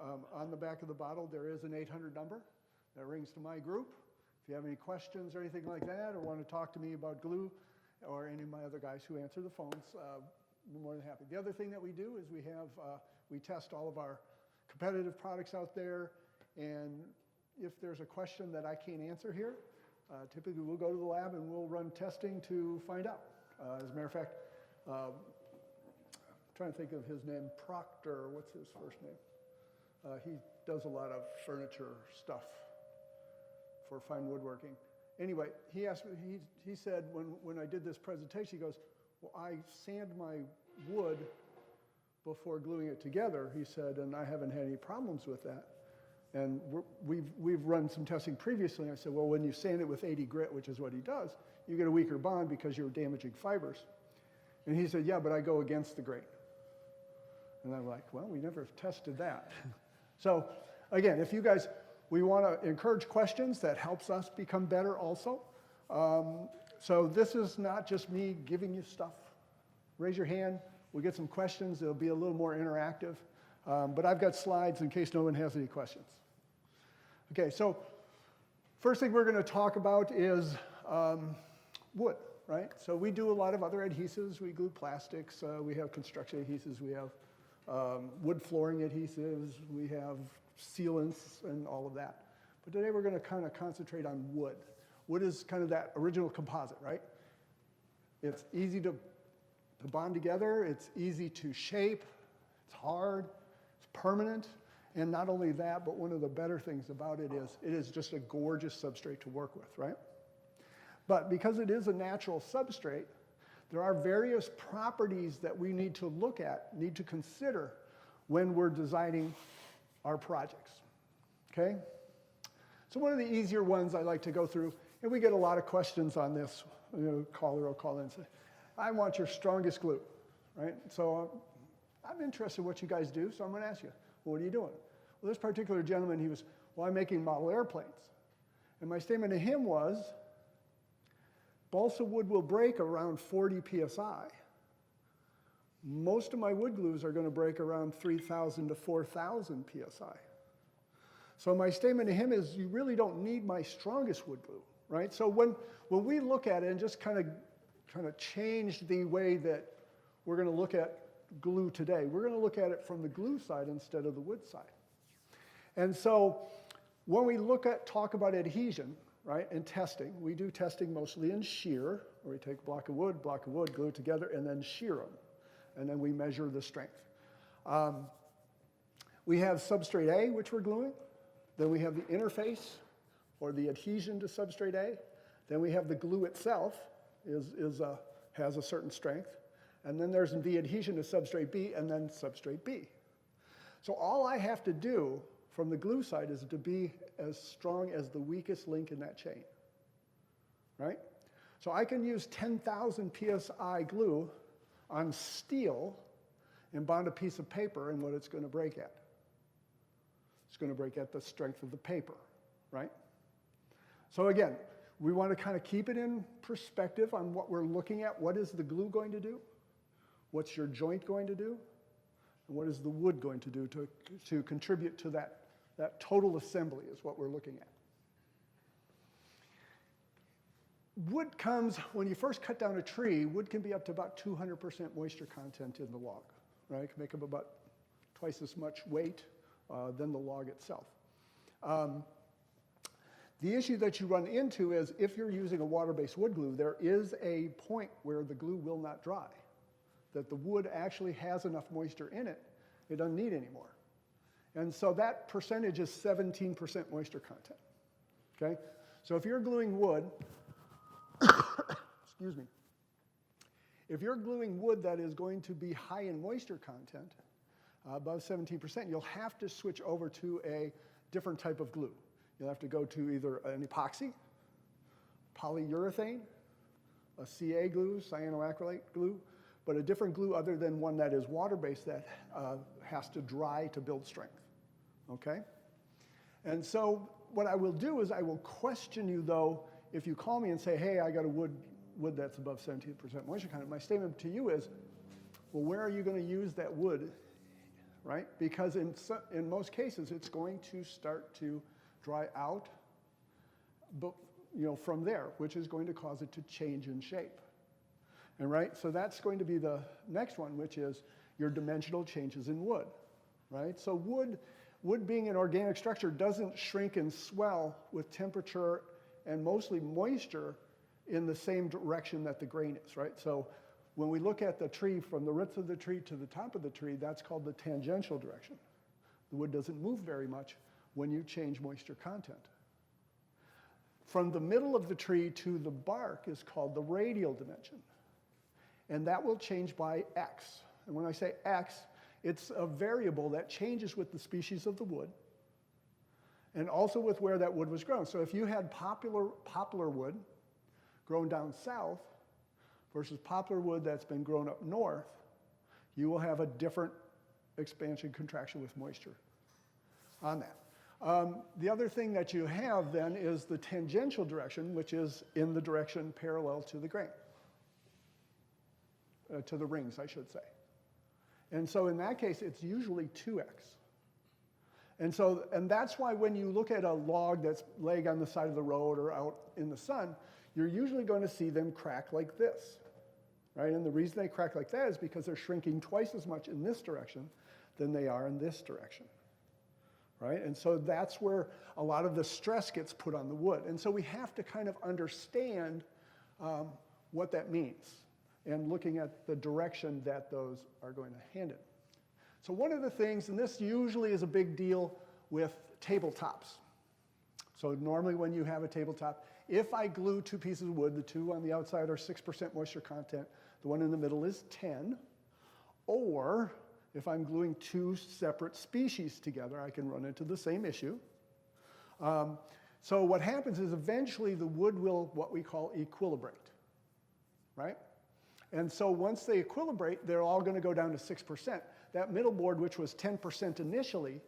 On the back of the bottle, there is an 800 number that rings to my group. If you have any questions or anything like that, or want to talk to me about glue, or any of my other guys who answer the phones, we're more than happy. The other thing that we do is we test all of our competitive products out there, and if there's a question that I can't answer here, typically we'll go to the lab and we'll run testing to find out. As a matter of fact, I'm trying to think of his name, Proctor, what's his first name? He does a lot of furniture stuff for fine woodworking. Anyway, he asked me, he said when I did this presentation, he goes, well, I sand my wood before gluing it together, he said, and I haven't had any problems with that. And we've run some testing previously, and I said, well, when you sand it with 80 grit, which is what he does, you get a weaker bond because you're damaging fibers. And he said, yeah, but I go against the grain. And I'm like, well, we never tested that. So again, if you guys, we want to encourage questions. That helps us become better also. So this is not just me giving you stuff. Raise your hand. We'll get some questions. It'll be a little more interactive. But I've got slides in case no one has any questions. Okay, so first thing we're going to talk about is wood, right? So we do a lot of other adhesives. We glue plastics. We have construction adhesives. We have wood flooring adhesives. We have sealants and all of that. But today we're going to kind of concentrate on wood. Wood is kind of that original composite, right? It's easy to bond together. It's easy to shape. It's hard. It's permanent. And not only that, but one of the better things about it is just a gorgeous substrate to work with, right? But because it is a natural substrate, there are various properties that we need to look at, need to consider when we're designing our projects, okay? So one of the easier ones I like to go through, and we get a lot of questions on this, caller will call in and say, I want your strongest glue, right? So I'm interested in what you guys do, so I'm gonna ask you, well, what are you doing? Well, this particular gentleman, he was, well, I'm making model airplanes. And my statement to him was, balsa wood will break around 40 PSI. Most of my wood glues are going to break around 3,000 to 4,000 PSI. So my statement to him is, you really don't need my strongest wood glue, right? So when we look at it and just kind of change the way that we're going to look at glue today, we're going to look at it from the glue side instead of the wood side. And so when we talk about adhesion, right, and testing, we do testing mostly in shear, where we take a block of wood, glue it together, and then shear them. And then we measure the strength. We have substrate A, which we're gluing. Then we have the interface, or the adhesion to substrate A. Then we have the glue itself, has a certain strength. And then there's the adhesion to substrate B, and then substrate B. So all I have to do from the glue side is to be as strong as the weakest link in that chain, right? So I can use 10,000 PSI glue on steel and bond a piece of paper, and what it's going to break at. It's going to break at the strength of the paper, right? So again, we want to kind of keep it in perspective on what we're looking at. What is the glue going to do? What's your joint going to do? And what is the wood going to do to contribute to that total assembly is what we're looking at. Wood comes, when you first cut down a tree, wood can be up to about 200% moisture content in the log, right? It can make up about twice as much weight than the log itself. The issue that you run into is if you're using a water-based wood glue, there is a point where the glue will not dry, that the wood actually has enough moisture in it, it doesn't need any more. And so that percentage is 17% moisture content, okay? So if you're gluing wood, excuse me, if you're gluing wood that is going to be high in moisture content, above 17%, you'll have to switch over to a different type of glue. You'll have to go to either an epoxy, polyurethane, a CA glue, cyanoacrylate glue, but a different glue other than one that is water-based that has to dry to build strength, okay? And so what I will do is I will question you, though, if you call me and say, hey, I got a wood that's above 17% moisture content, my statement to you is, well, where are you going to use that wood, right? Because in most cases, it's going to start to dry out, but, from there, which is going to cause it to change in shape. And right, so that's going to be the next one, which is your dimensional changes in wood, right? So wood being an organic structure doesn't shrink and swell with temperature and mostly moisture in the same direction that the grain is, right? So when we look at the tree from the roots of the tree to the top of the tree, that's called the tangential direction. The wood doesn't move very much when you change moisture content. From the middle of the tree to the bark is called the radial dimension. And that will change by X. And when I say X, it's a variable that changes with the species of the wood and also with where that wood was grown. So if you had poplar wood grown down south versus poplar wood that's been grown up north, you will have a different expansion contraction with moisture on that. The other thing that you have then is the tangential direction, which is in the direction parallel to the grain, to the rings, I should say. And so in that case, it's usually 2x. And that's why when you look at a log that's laying on the side of the road or out in the sun, you're usually going to see them crack like this, right? And the reason they crack like that is because they're shrinking twice as much in this direction than they are in this direction, right? And so that's where a lot of the stress gets put on the wood. And so we have to kind of understand what that means and looking at the direction that those are going to hand it. So one of the things, and this usually is a big deal with tabletops. So normally when you have a tabletop, if I glue 2 pieces of wood, the 2 on the outside are 6% moisture content, the one in the middle is 10, or if I'm gluing 2 separate species together, I can run into the same issue. So what happens is eventually the wood will, what we call, equilibrate, right? And so once they equilibrate, they're all going to go down to 6%. That middle board, which was 10% initially,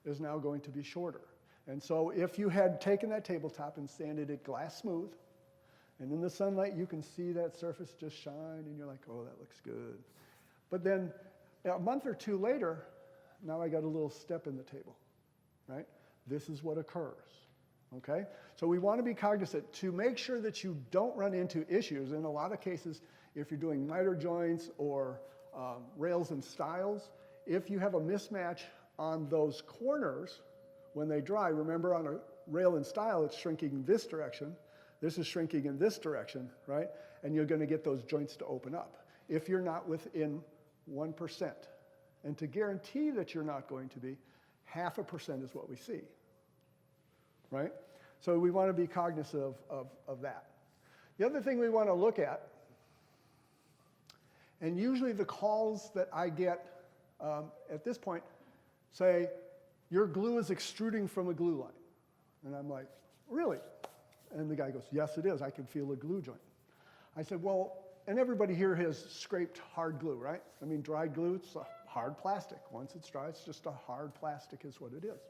is now going to be shorter. And so if you had taken that tabletop and sanded it glass smooth, and in the sunlight you can see that surface just shine, and you're like, oh, that looks good. But then a month or 2 later, now I got a little step in the table, right? This is what occurs, okay? So we want to be cognizant to make sure that you don't run into issues. In a lot of cases, if you're doing miter joints or rails and stiles, if you have a mismatch on those corners when they dry, remember on a rail and stile, it's shrinking in this direction. This is shrinking in this direction, right? And you're going to get those joints to open up if you're not within 1%. And to guarantee that you're not going to be, 0.5% is what we see, right? So we want to be cognizant of that. The other thing we want to look at, and usually the calls that I get at this point say, your glue is extruding from a glue line. And I'm like, really? And the guy goes, yes, it is. I can feel a glue joint. I said, well, and everybody here has scraped hard glue, right? I mean, dried glue, it's a hard plastic. Once it's dry, it's just a hard plastic is what it is.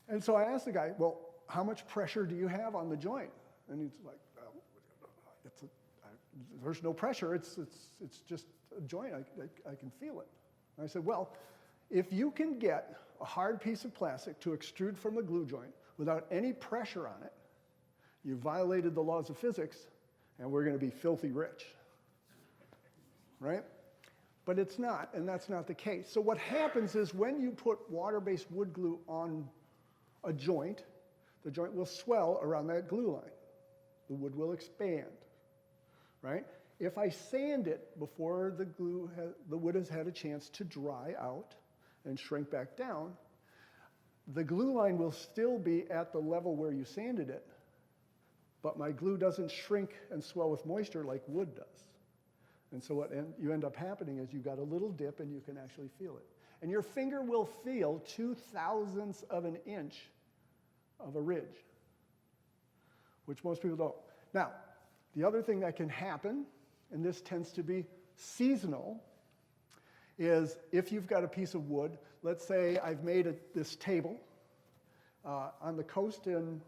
And so I asked the guy, well, how much pressure do you have on the joint? And he's like, there's no pressure. It's just a joint. I can feel it. And I said, well, if you can get a hard piece of plastic to extrude from a glue joint without any pressure on it, you violated the laws of physics, and we're going to be filthy rich, right? But it's not, and that's not the case. So what happens is when you put water-based wood glue on a joint, the joint will swell around that glue line. The wood will expand, right? If I sand it before the wood has had a chance to dry out and shrink back down, the glue line will still be at the level where you sanded it, but my glue doesn't shrink and swell with moisture like wood does. And so what you end up happening is you've got a little dip and you can actually feel it. And your finger will feel 0.02 of an inch of a ridge, which most people don't. Now, the other thing that can happen, and this tends to be seasonal, is if you've got a piece of wood, let's say I've made this table on the coast in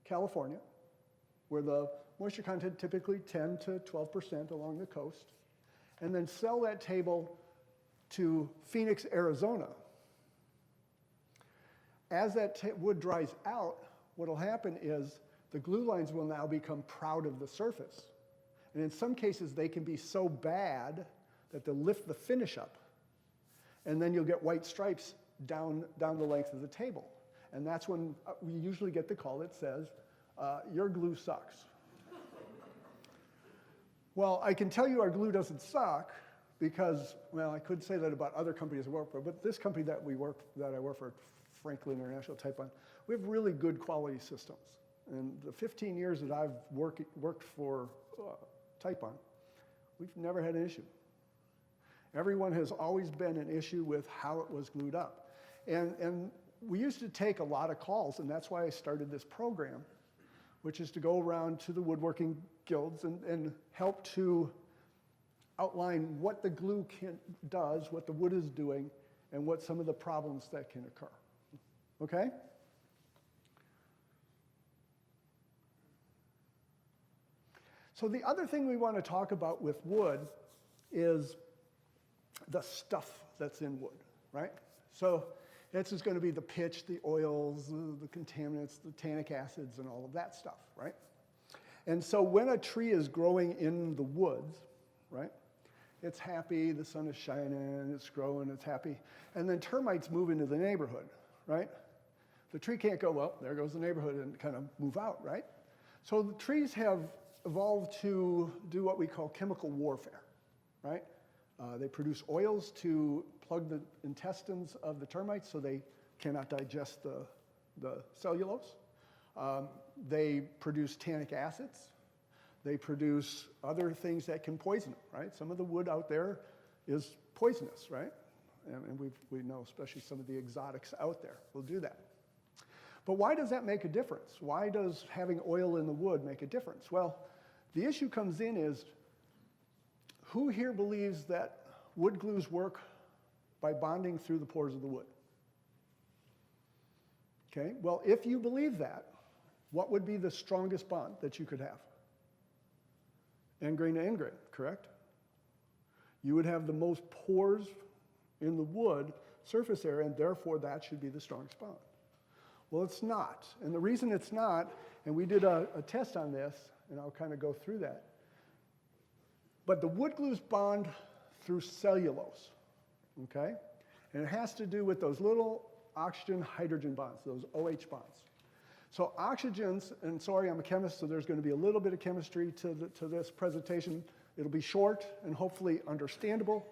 California, where the moisture content typically 10 to 12% along the coast, and then sell that table to Phoenix, Arizona. As that wood dries out, what will happen is the glue lines will now become proud of the surface. And in some cases, they can be so bad that they'll lift the finish up. And then you'll get white stripes down the length of the table. And that's when we usually get the call that says, your glue sucks. Well, I can tell you our glue doesn't suck because, well, I could say that about other companies I work for, but this company that I work for, Franklin International Type-On, we have really good quality systems. And the 15 years that I've worked for Type-On, we've never had an issue. Everyone has always been an issue with how it was glued up. And we used to take a lot of calls, and that's why I started this program, which is to go around to the woodworking guilds and help to outline what the glue does, what the wood is doing, and what some of the problems that can occur. Okay? So the other thing we want to talk about with wood is the stuff that's in wood, right? So this is going to be the pitch, the oils, the contaminants, the tannic acids, and all of that stuff, right? And so when a tree is growing in the woods, right, it's happy, the sun is shining, it's growing, it's happy, and then termites move into the neighborhood, right? The tree can't go, well, there goes the neighborhood, and kind of move out, right? So the trees have evolved to do what we call chemical warfare, right? They produce oils to plug the intestines of the termites so they cannot digest the cellulose. They produce tannic acids. They produce other things that can poison them, right? Some of the wood out there is poisonous, right? And we know especially some of the exotics out there will do that. But why does that make a difference? Why does having oil in the wood make a difference? Well, the issue comes in is, who here believes that wood glues work by bonding through the pores of the wood? Okay, well, if you believe that, what would be the strongest bond that you could have? End grain to end grain, correct? You would have the most pores in the wood surface area, and therefore that should be the strongest bond. Well, it's not. And the reason it's not, and we did a test on this, and I'll kind of go through that, but the wood glues bond through cellulose, okay? And it has to do with those little oxygen-hydrogen bonds, those OH bonds. So oxygens, and sorry, I'm a chemist, so there's going to be a little bit of chemistry to this presentation. It'll be short and hopefully understandable.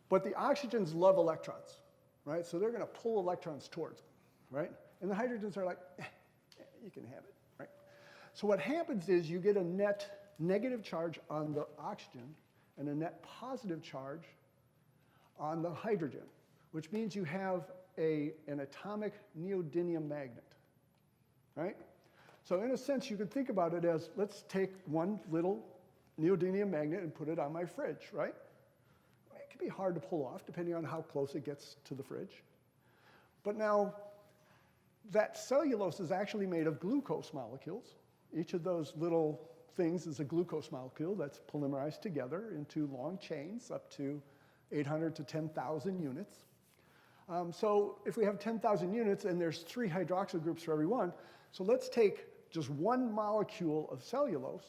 But the oxygens love electrons, right? So they're going to pull electrons towards them, right? And the hydrogens are like, you can have it, right? So what happens is you get a net negative charge on the oxygen and a net positive charge on the hydrogen, which means you have an atomic neodymium magnet, right? So in a sense, you could think about it as, let's take one little neodymium magnet and put it on my fridge, right? It can be hard to pull off depending on how close it gets to the fridge. But now, that cellulose is actually made of glucose molecules. Each of those little things is a glucose molecule that's polymerized together into long chains up to 800 to 10,000 units. So if we have 10,000 units and there's 3 hydroxyl groups for every one, so let's take just one molecule of cellulose.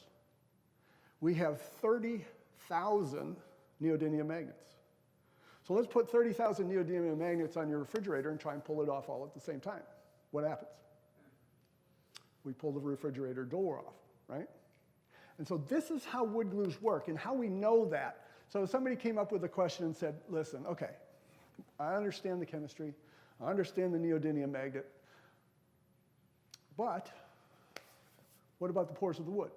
We have 30,000 neodymium magnets. So let's put 30,000 neodymium magnets on your refrigerator and try and pull it off all at the same time. What happens? We pull the refrigerator door off, right? And so this is how wood glues work and how we know that. So somebody came up with a question and said, listen, okay, I understand the chemistry, I understand the neodymium magnet, but what about the pores of the wood?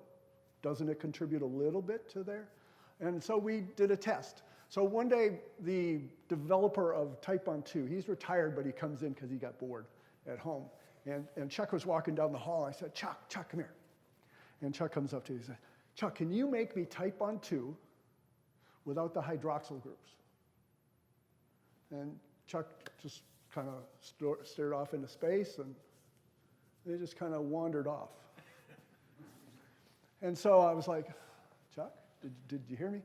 Doesn't it contribute a little bit to there? And so we did a test. So one day, the developer of Type-On 2, he's retired, but he comes in because he got bored at home. And Chuck was walking down the hall. I said, Chuck, come here. And Chuck comes up to me and said, Chuck, can you make me Type-On 2 without the hydroxyl groups? And Chuck just kind of stared off into space, and they just kind of wandered off. And so I was like, Chuck, did you hear me?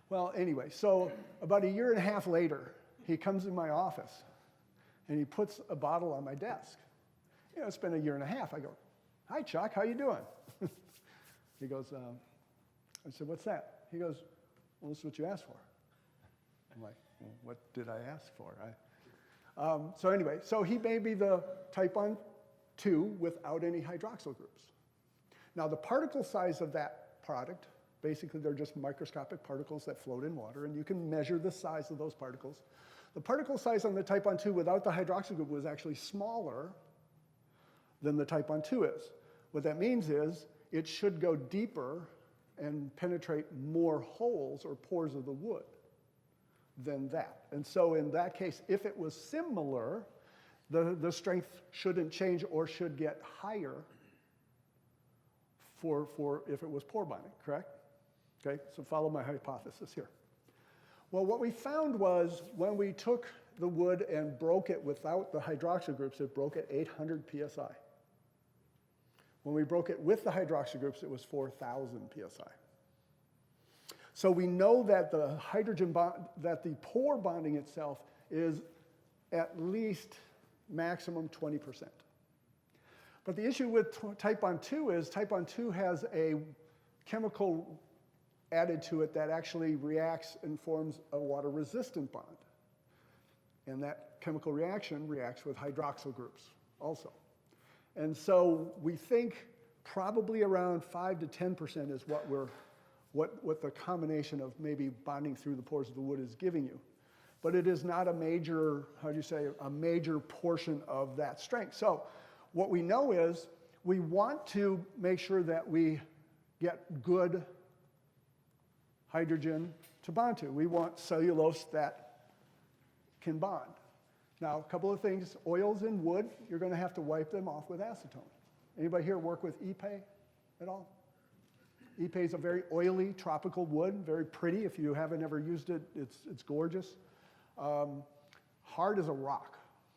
Well, anyway, so about a year and a half later, he comes in my office, and he puts a bottle on my desk. You know, it's been a year and a half. I go, "Hi, Chuck, how you doing?" He goes, I said, "What's that?" He goes, "Well, this is what you asked for." I'm like, "Well, what did I ask for?" So anyway, so he made me the Type On 2 without any hydroxyl groups. Now, the particle size of that product, basically they're just microscopic particles that float in water, and you can measure the size of those particles. The particle size on the Type On 2 without the hydroxyl group was actually smaller than the Type On 2 is. What that means is it should go deeper and penetrate more holes or pores of the wood than that. And so in that case, if it was similar, the strength shouldn't change or should get higher for if it was pore bonding, correct? Okay, so follow my hypothesis here. Well, what we found was when we took the wood and broke it without the hydroxyl groups, it broke at 800 psi. When we broke it with the hydroxyl groups, it was 4,000 psi. So we know that the hydrogen bond, that the pore bonding itself is at least maximum 20%. But the issue with Type On 2 is Type On 2 has a chemical added to it that actually reacts and forms a water-resistant bond. And that chemical reaction reacts with hydroxyl groups also. And so we think probably around 5 to 10% is what the combination of maybe bonding through the pores of the wood is giving you. But it is not a major, a major portion of that strength. So what we know is we want to make sure that we get good hydrogen to bond to. We want cellulose that can bond. Now, a couple of things. Oils in wood, you're going to have to wipe them off with acetone. Anybody here work with Ipe at all? Ipe is a very oily tropical wood, very pretty. If you haven't ever used it, it's gorgeous. Hard as a rock.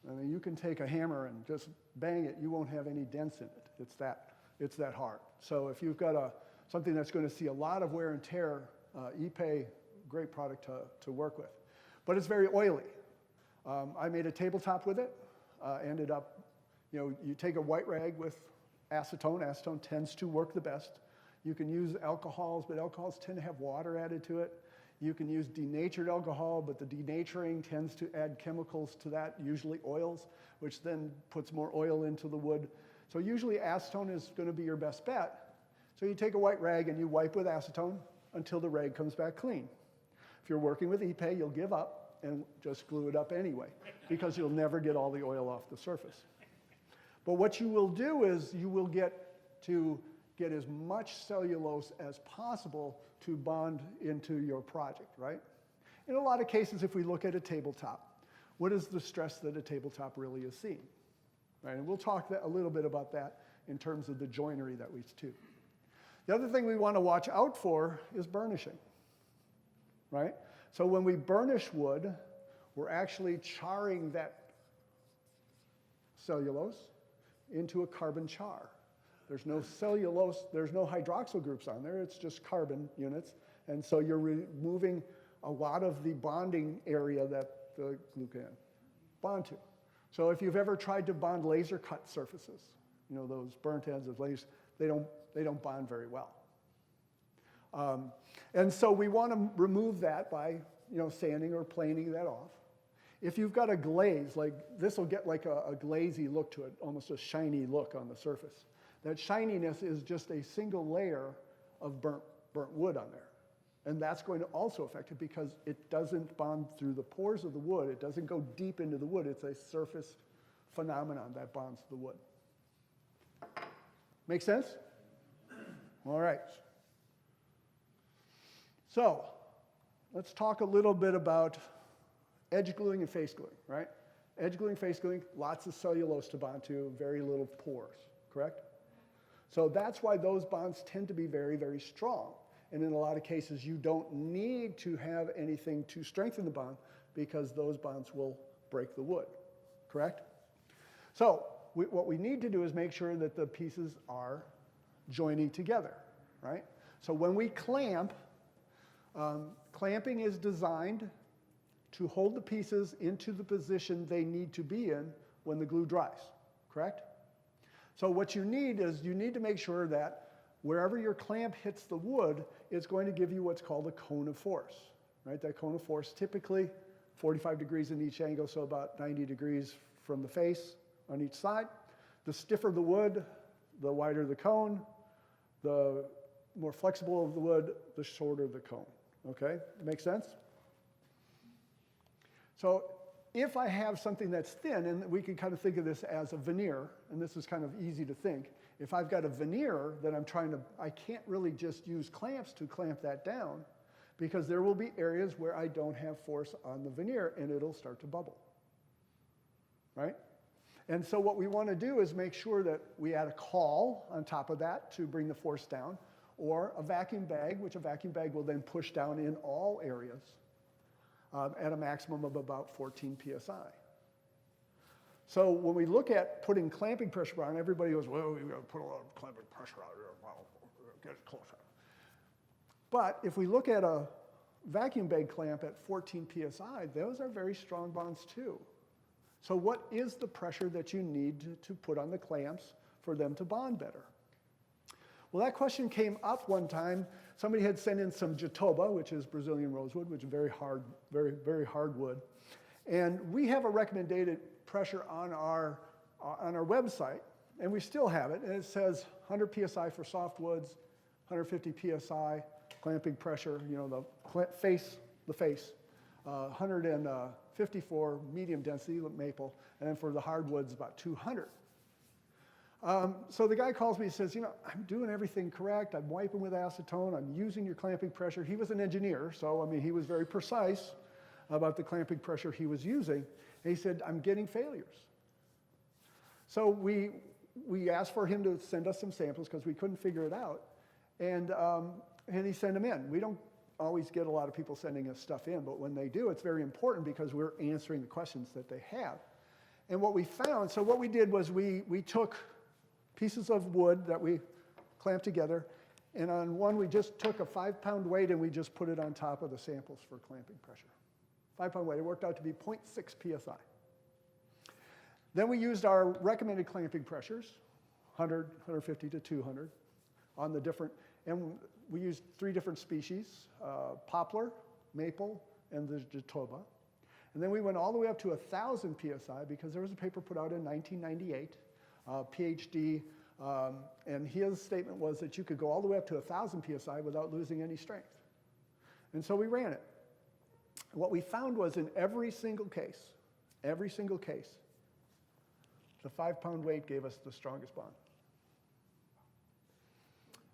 I mean, you can take a hammer and just bang it. You won't have any dents in it. It's that hard. So if you've got something that's going to see a lot of wear and tear, Ipe, great product to work with. But it's very oily. I made a tabletop with it. Ended up, you take a white rag with acetone. Acetone tends to work the best. You can use alcohols, but alcohols tend to have water added to it. You can use denatured alcohol, but the denaturing tends to add chemicals to that, usually oils, which then puts more oil into the wood. So usually acetone is going to be your best bet. So you take a white rag and you wipe with acetone until the rag comes back clean. If you're working with Ipe, you'll give up and just glue it up anyway, because you'll never get all the oil off the surface. But what you will do is you will get as much cellulose as possible to bond into your project, right? In a lot of cases, if we look at a tabletop, what is the stress that a tabletop really is seeing? Right? And we'll talk a little bit about that in terms of the joinery that we do. The other thing we want to watch out for is burnishing, right? So when we burnish wood, we're actually charring that cellulose into a carbon char. There's no cellulose, there's no hydroxyl groups on there, it's just carbon units. And so you're removing a lot of the bonding area that the glue can bond to. So if you've ever tried to bond laser cut surfaces, those burnt ends of lasers, they don't bond very well. And so we want to remove that by sanding or planing that off. If you've got a glaze, like this will get like a glazy look to it, almost a shiny look on the surface. That shininess is just a single layer of burnt wood on there. And that's going to also affect it because it doesn't bond through the pores of the wood. It doesn't go deep into the wood. It's a surface phenomenon that bonds the wood. Make sense? All right. So let's talk a little bit about edge gluing and face gluing, right? Edge gluing, face gluing, lots of cellulose to bond to, very little pores, correct? So that's why those bonds tend to be very, very strong. And in a lot of cases, you don't need to have anything to strengthen the bond because those bonds will break the wood, correct? So what we need to do is make sure that the pieces are joining together, right? So when we clamp, clamping is designed to hold the pieces into the position they need to be in when the glue dries, correct? So what you need is you need to make sure that wherever your clamp hits the wood, it's going to give you what's called a cone of force, right? That cone of force typically 45 degrees in each angle, so about 90 degrees from the face on each side. The stiffer the wood, the wider the cone. The more flexible of the wood, the shorter the cone, okay? Make sense? So if I have something that's thin, and we can kind of think of this as a veneer, and this is kind of easy to think. If I've got a veneer that I can't really just use clamps to clamp that down, because there will be areas where I don't have force on the veneer and it'll start to bubble, right? And so what we want to do is make sure that we add a caul on top of that to bring the force down, or a vacuum bag, which a vacuum bag will then push down in all areas at a maximum of about 14 psi. So when we look at putting clamping pressure on, everybody goes, well, we've got to put a lot of clamping pressure out here. Well, get it closer. But if we look at a vacuum bag clamp at 14 psi, those are very strong bonds too. So what is the pressure that you need to put on the clamps for them to bond better? Well, that question came up one time. Somebody had sent in some jatoba, which is Brazilian rosewood, which is very hard, very, very hard wood. And we have a recommended pressure on our website, and we still have it. And it says 100 psi for softwoods, 150 psi clamping pressure, you know, the face, 154 medium density maple, and then for the hardwoods, about 200. So the guy calls me and says, you know, I'm doing everything correct. I'm wiping with acetone. I'm using your clamping pressure. He was an engineer, so I mean, he was very precise about the clamping pressure he was using. And he said, I'm getting failures. So we asked for him to send us some samples because we couldn't figure it out. And he sent them in. We don't always get a lot of people sending us stuff in, but when they do, it's very important because we're answering the questions that they have. And what we found, so what we did was we took pieces of wood that we clamped together, and on one we just took a 5-pound weight and we just put it on top of the samples for clamping pressure. 5-pound weight, it worked out to be 0.6 psi. Then we used our recommended clamping pressures, 100, 150 to 200, on the different, and we used 3 different species, poplar, maple, and the jatoba. And then we went all the way up to 1,000 psi because there was a paper put out in 1998, PhD, and his statement was that you could go all the way up to 1,000 psi without losing any strength. And so we ran it. What we found was in every single case, the 5-pound weight gave us the strongest bond.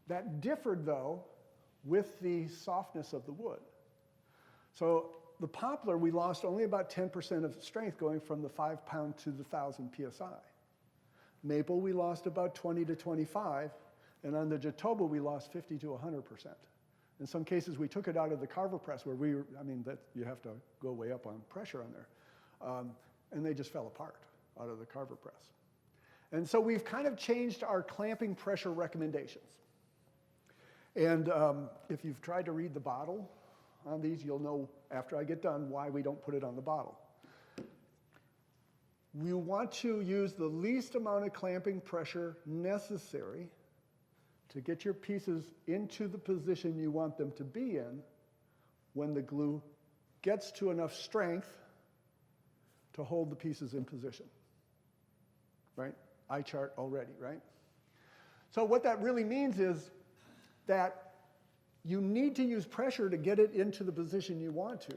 That differed, though, with the softness of the wood. So the poplar, we lost only about 10% of strength going from the 5-pound to the 1,000 psi. Maple, we lost about 20 to 25, and on the jatoba, we lost 50 to 100%. In some cases, we took it out of the carver press where you have to go way up on pressure on there. And they just fell apart out of the carver press. And so we've kind of changed our clamping pressure recommendations. And if you've tried to read the bottle on these, you'll know after I get done why we don't put it on the bottle. We want to use the least amount of clamping pressure necessary to get your pieces into the position you want them to be in when the glue gets to enough strength to hold the pieces in position, right? Eye chart already, right? So what that really means is that you need to use pressure to get it into the position you want to,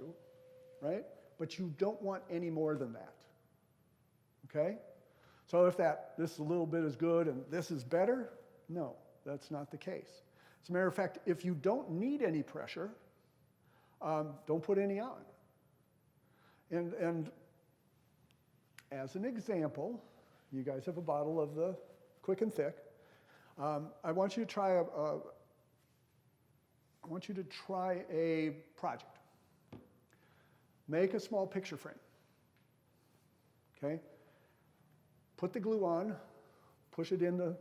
right? But you don't want any more than that, okay? So if this a little bit is good and this is better, no, that's not the case. As a matter of fact, if you don't need any pressure, don't put any on. And as an example, you guys have a bottle of the Quick and Thick. I want you to try a project. Make a small picture frame. Okay? Put the glue on, push it in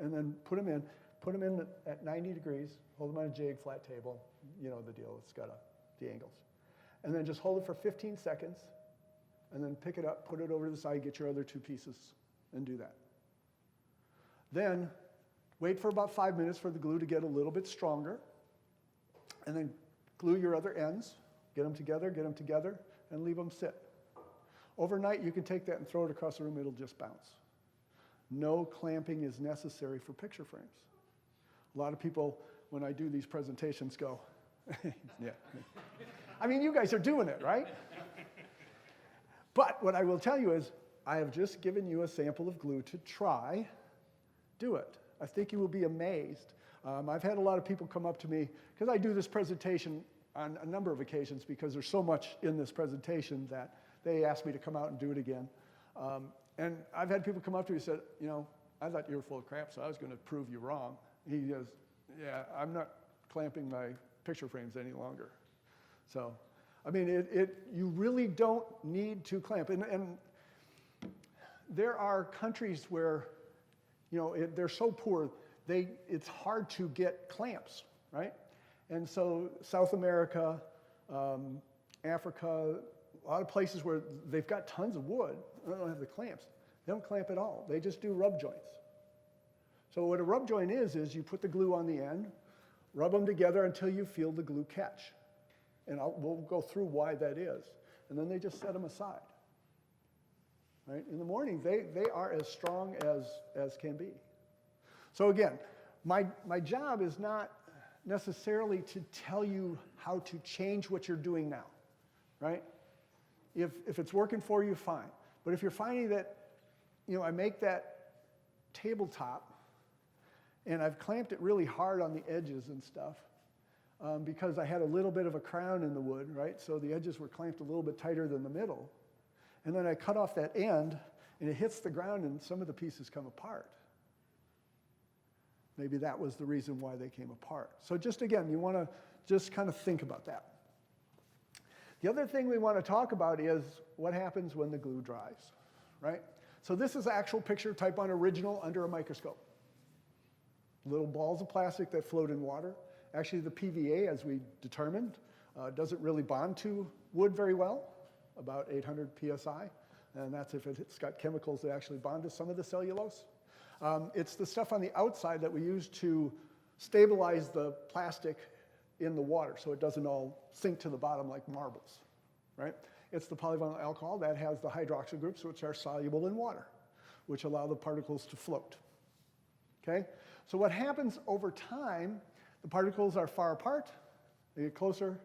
and then put them in. Put them in at 90 degrees. Hold them on a jig, flat table. You know the deal. It's got the angles. and then just hold it for 15 seconds, and then pick it up, put it over to the side, get your other 2 pieces, and do that. Then wait for about 5 minutes for the glue to get a little bit stronger, and then glue your other ends, get them together, and leave them sit. Overnight, you can take that and throw it across the room, it'll just bounce. No clamping is necessary for picture frames. A lot of people, when I do these presentations, go, yeah. I mean, you guys are doing it, right? But what I will tell you is, I have just given you a sample of glue to try. Do it. I think you will be amazed. I've had a lot of people come up to me, because I do this presentation on a number of occasions, because there's so much in this presentation that they asked me to come out and do it again. And I've had people come up to me and said, you know, I thought you were full of crap, so I was going to prove you wrong. He goes, yeah, I'm not clamping my picture frames any longer. So, I mean, you really don't need to clamp. And there are countries where, you know, they're so poor, it's hard to get clamps, right? And so South America, Africa, a lot of places where they've got tons of wood, they don't have the clamps. They don't clamp at all. They just do rub joints. So what a rub joint is you put the glue on the end, rub them together until you feel the glue catch. And we'll go through why that is. And then they just set them aside. Right? In the morning, they are as strong as can be. So again, my job is not necessarily to tell you how to change what you're doing now, right? If it's working for you, fine. But if you're finding that, you know, I make that tabletop and I've clamped it really hard on the edges and stuff because I had a little bit of a crown in the wood, right? So the edges were clamped a little bit tighter than the middle. And then I cut off that end and it hits the ground and some of the pieces come apart. Maybe that was the reason why they came apart. So just again, you want to just kind of think about that. The other thing we want to talk about is what happens when the glue dries, right? So this is actual picture type on original under a microscope. Little balls of plastic that float in water. Actually, the PVA, as we determined, doesn't really bond to wood very well, about 800 psi, and that's if it's got chemicals that actually bond to some of the cellulose. It's the stuff on the outside that we use to stabilize the plastic in the water so it doesn't all sink to the bottom like marbles, right? It's the polyvinyl alcohol that has the hydroxyl groups, which are soluble in water, which allow the particles to float, okay? So what happens over time, the particles are far apart, they get closer,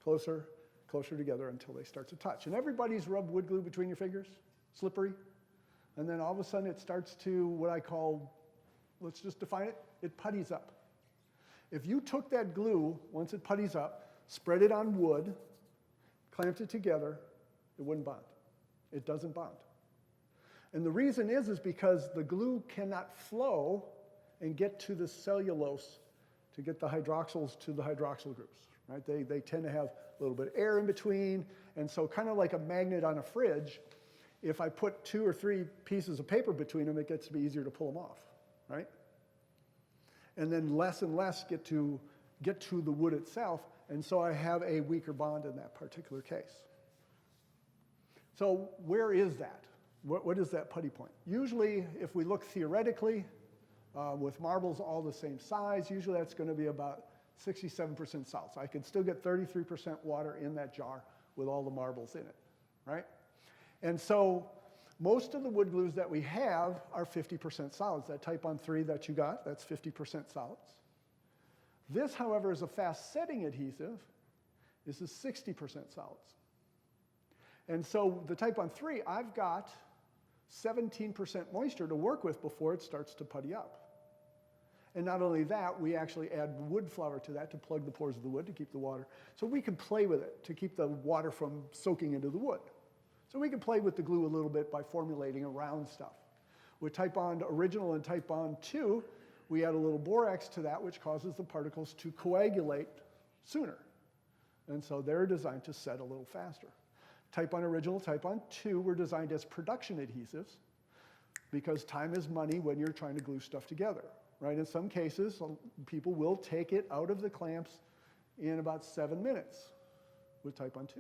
closer, closer together until they start to touch. And everybody's rubbed wood glue between your fingers, slippery, and then all of a sudden it starts to, what I call, let's just define it, it putties up. If you took that glue, once it putties up, spread it on wood, clamped it together, it wouldn't bond. It doesn't bond. And the reason is because the glue cannot flow and get to the cellulose to get the hydroxyls to the hydroxyl groups, right? They tend to have a little bit of air in between, and so kind of like a magnet on a fridge, if I put 2 or 3 pieces of paper between them, it gets to be easier to pull them off, right? And then less and less get to the wood itself, and so I have a weaker bond in that particular case. So where is that? What is that putty point? Usually, if we look theoretically, with marbles all the same size, usually that's going to be about 67% salt. So I could still get 33% water in that jar with all the marbles in it, right? And so most of the wood glues that we have are 50% solids. That type on 3 that you got, that's 50% solids. This, however, is a fast setting adhesive. This is 60% solids. And so the type on 3, I've got 17% moisture to work with before it starts to putty up. And not only that, we actually add wood flour to that to plug the pores of the wood to keep the water. So we can play with it to keep the water from soaking into the wood. So we can play with the glue a little bit by formulating around stuff. With Type Bond Original and Type Bond 2, we add a little borax to that, which causes the particles to coagulate sooner. And so they're designed to set a little faster. Type Bond Original, Type Bond 2 were designed as production adhesives because time is money when you're trying to glue stuff together, right? In some cases, people will take it out of the clamps in about 7 minutes with Type Bond 2.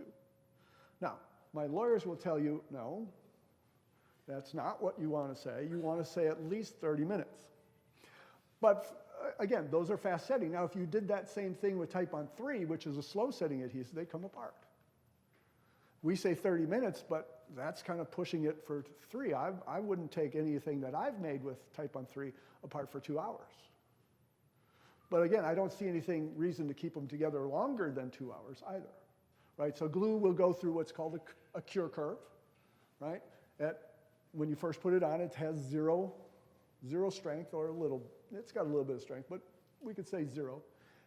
Now, my lawyers will tell you, no, that's not what you want to say. You want to say at least 30 minutes. But again, those are fast setting. Now, if you did that same thing with type on 3, which is a slow setting adhesive, they come apart. We say 30 minutes, but that's kind of pushing it for 3. I wouldn't take anything that I've made with type on 3 apart for 2 hours. But again, I don't see anything reason to keep them together longer than 2 hours either, right? So glue will go through what's called a cure curve, right? When you first put it on, it has zero strength, or it's got a little bit of strength, but we could say 0.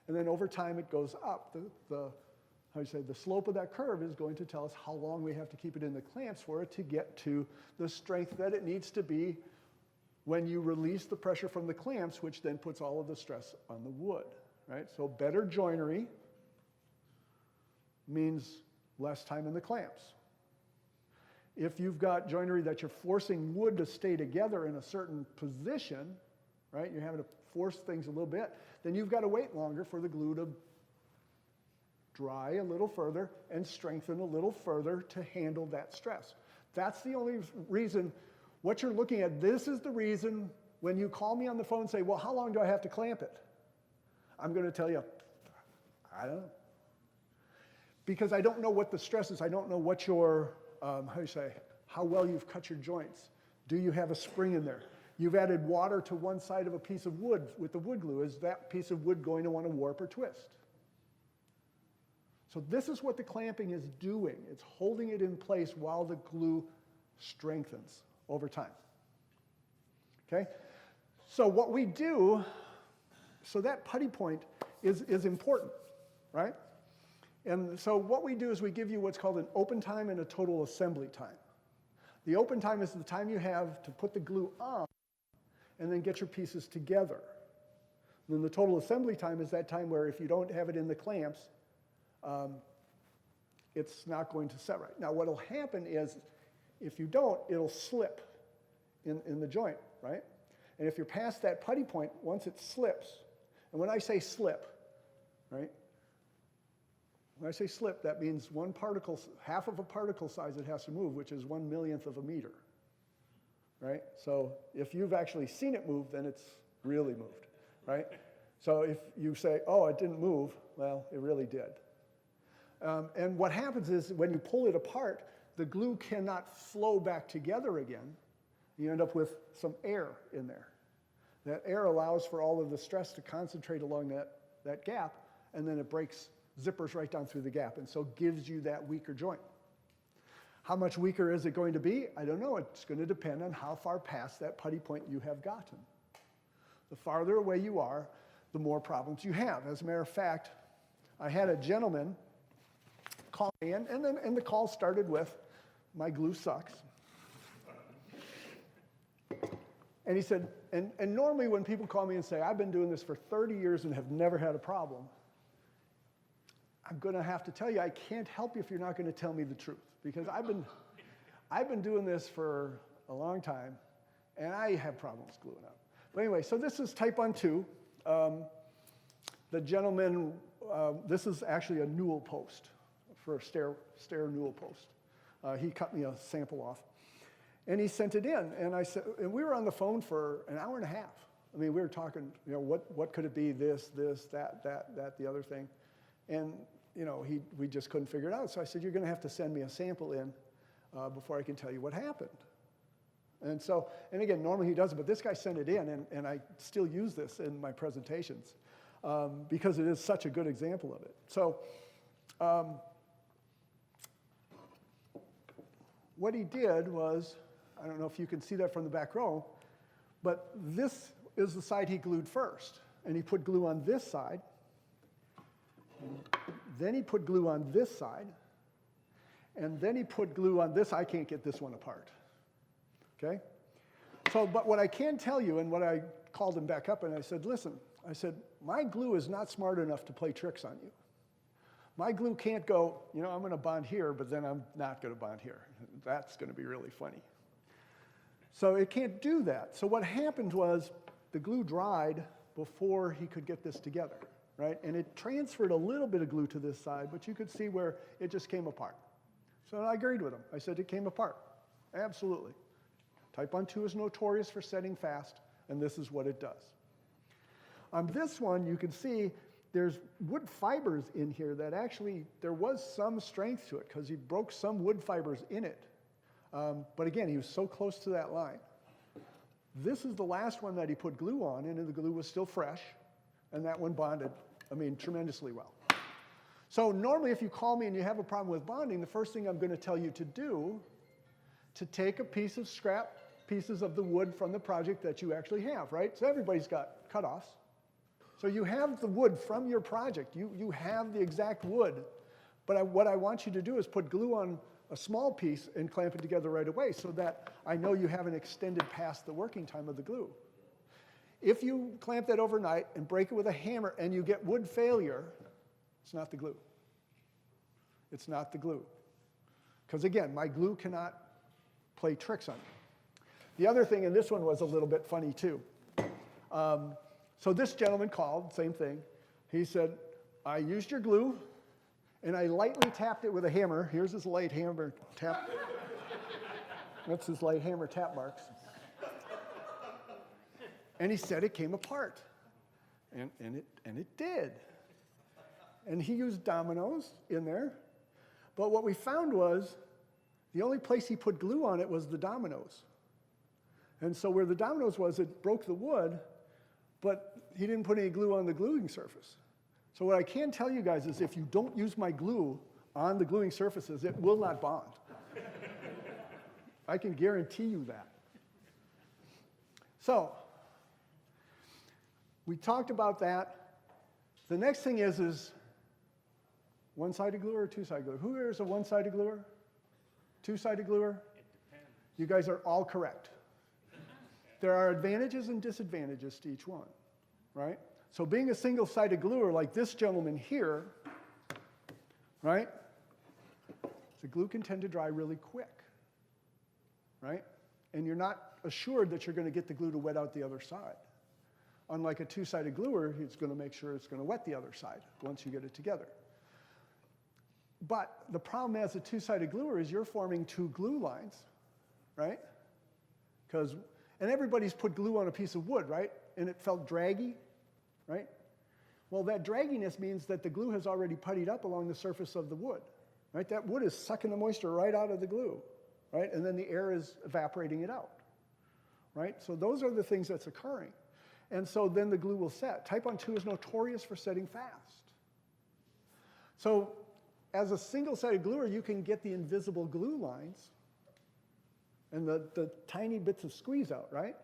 And then over time it goes up. The slope of that curve is going to tell us how long we have to keep it in the clamps for it to get to the strength that it needs to be when you release the pressure from the clamps, which then puts all of the stress on the wood, right? So better joinery means less time in the clamps. If you've got joinery that you're forcing wood to stay together in a certain position, right? You're having to force things a little bit, then you've got to wait longer for the glue to dry a little further and strengthen a little further to handle that stress. That's the only reason. What you're looking at, this is the reason when you call me on the phone and say, well, how long do I have to clamp it? I'm going to tell you, I don't know. Because I don't know what the stress is. I don't know what your, how well you've cut your joints. Do you have a spring in there? You've added water to one side of a piece of wood with the wood glue. Is that piece of wood going to want to warp or twist? So this is what the clamping is doing. It's holding it in place while the glue strengthens over time. Okay? So what we do, so that putty point is important, right? And so what we do is we give you what's called an open time and a total assembly time. The open time is the time you have to put the glue on and then get your pieces together. And then the total assembly time is that time where if you don't have it in the clamps, it's not going to set right. Now what will happen is if you don't, it'll slip in the joint, right? And if you're past that putty point, once it slips, and when I say slip, right? When I say slip, that means one particle, half of a particle size it has to move, which is 1/1,000,000th of a meter, right? So if you've actually seen it move, then it's really moved, right? So if you say, oh, it didn't move, well, it really did. And what happens is when you pull it apart, the glue cannot flow back together again. You end up with some air in there. That air allows for all of the stress to concentrate along that gap, and then it breaks, zippers right down through the gap, and so gives you that weaker joint. How much weaker is it going to be? I don't know. It's going to depend on how far past that putty point you have gotten. The farther away you are, the more problems you have. As a matter of fact, I had a gentleman call me in, and the call started with, my glue sucks. And he said, and normally when people call me and say, I've been doing this for 30 years and have never had a problem, I'm going to have to tell you, I can't help you if you're not going to tell me the truth. Because I've been doing this for a long time, and I have problems gluing up. But anyway, so this is type on 2. The gentleman, this is actually a newel post for a stair newel post. He cut me a sample off. And he sent it in, and I said, and we were on the phone for an hour and a half. I mean, we were talking, what could it be, this, that, the other thing. And, we just couldn't figure it out. So I said, you're going to have to send me a sample in before I can tell you what happened. And so, and again, normally he doesn't, but this guy sent it in, and I still use this in my presentations because it is such a good example of it. So what he did was, I don't know if you can see that from the back row, but this is the side he glued first. And he put glue on this side. Then he put glue on this side. And then he put glue on this. I can't get this one apart. Okay? So, but what I can tell you, and what I called him back up and I said, listen, I said, my glue is not smart enough to play tricks on you. My glue can't go, I'm going to bond here, but then I'm not going to bond here. That's going to be really funny. So it can't do that. So what happened was the glue dried before he could get this together, right? And it transferred a little bit of glue to this side, but you could see where it just came apart. So I agreed with him. I said it came apart. Absolutely. Type on 2 is notorious for setting fast, and this is what it does. On this one, you can see there's wood fibers in here that actually, there was some strength to it because he broke some wood fibers in it. But again, he was so close to that line. This is the last one that he put glue on, and the glue was still fresh, and that one bonded, tremendously well. So normally if you call me and you have a problem with bonding, the first thing I'm going to tell you to do, to take a piece of scrap pieces of the wood from the project that you actually have, right? So everybody's got cutoffs. So you have the wood from your project. You have the exact wood. But what I want you to do is put glue on a small piece and clamp it together right away so that I know you haven't extended past the working time of the glue. If you clamp that overnight and break it with a hammer and you get wood failure, it's not the glue. It's not the glue. Because again, my glue cannot play tricks on me. The other thing, and this one was a little bit funny too. So this gentleman called, same thing. He said, I used your glue and I lightly tapped it with a hammer. Here's his light hammer tap. That's his light hammer tap marks. And he said it came apart. And it did. And he used dominoes in there. But what we found was the only place he put glue on it was the dominoes. And so where the dominoes was, it broke the wood, but he didn't put any glue on the gluing surface. So what I can tell you guys is if you don't use my glue on the gluing surfaces, it will not bond. I can guarantee you that. So we talked about that. The next thing is one-sided gluer or two-sided gluer? Who here is a one-sided gluer? Two-sided gluer? It depends. You guys are all correct. There are advantages and disadvantages to each one, right? So being a single-sided gluer like this gentleman here, right? The glue can tend to dry really quick, right? And you're not assured that you're going to get the glue to wet out the other side. Unlike a two-sided gluer, he's going to make sure it's going to wet the other side once you get it together. But the problem as a two-sided gluer is you're forming two glue lines, right? And everybody's put glue on a piece of wood, right? And it felt draggy, right? Well, that dragginess means that the glue has already puttied up along the surface of the wood, right? That wood is sucking the moisture right out of the glue, right? And then the air is evaporating it out, right? So those are the things that's occurring. And so then the glue will set. Type on 2 is notorious for setting fast. So as a single-sided gluer, you can get the invisible glue lines and the tiny bits of squeeze out, right?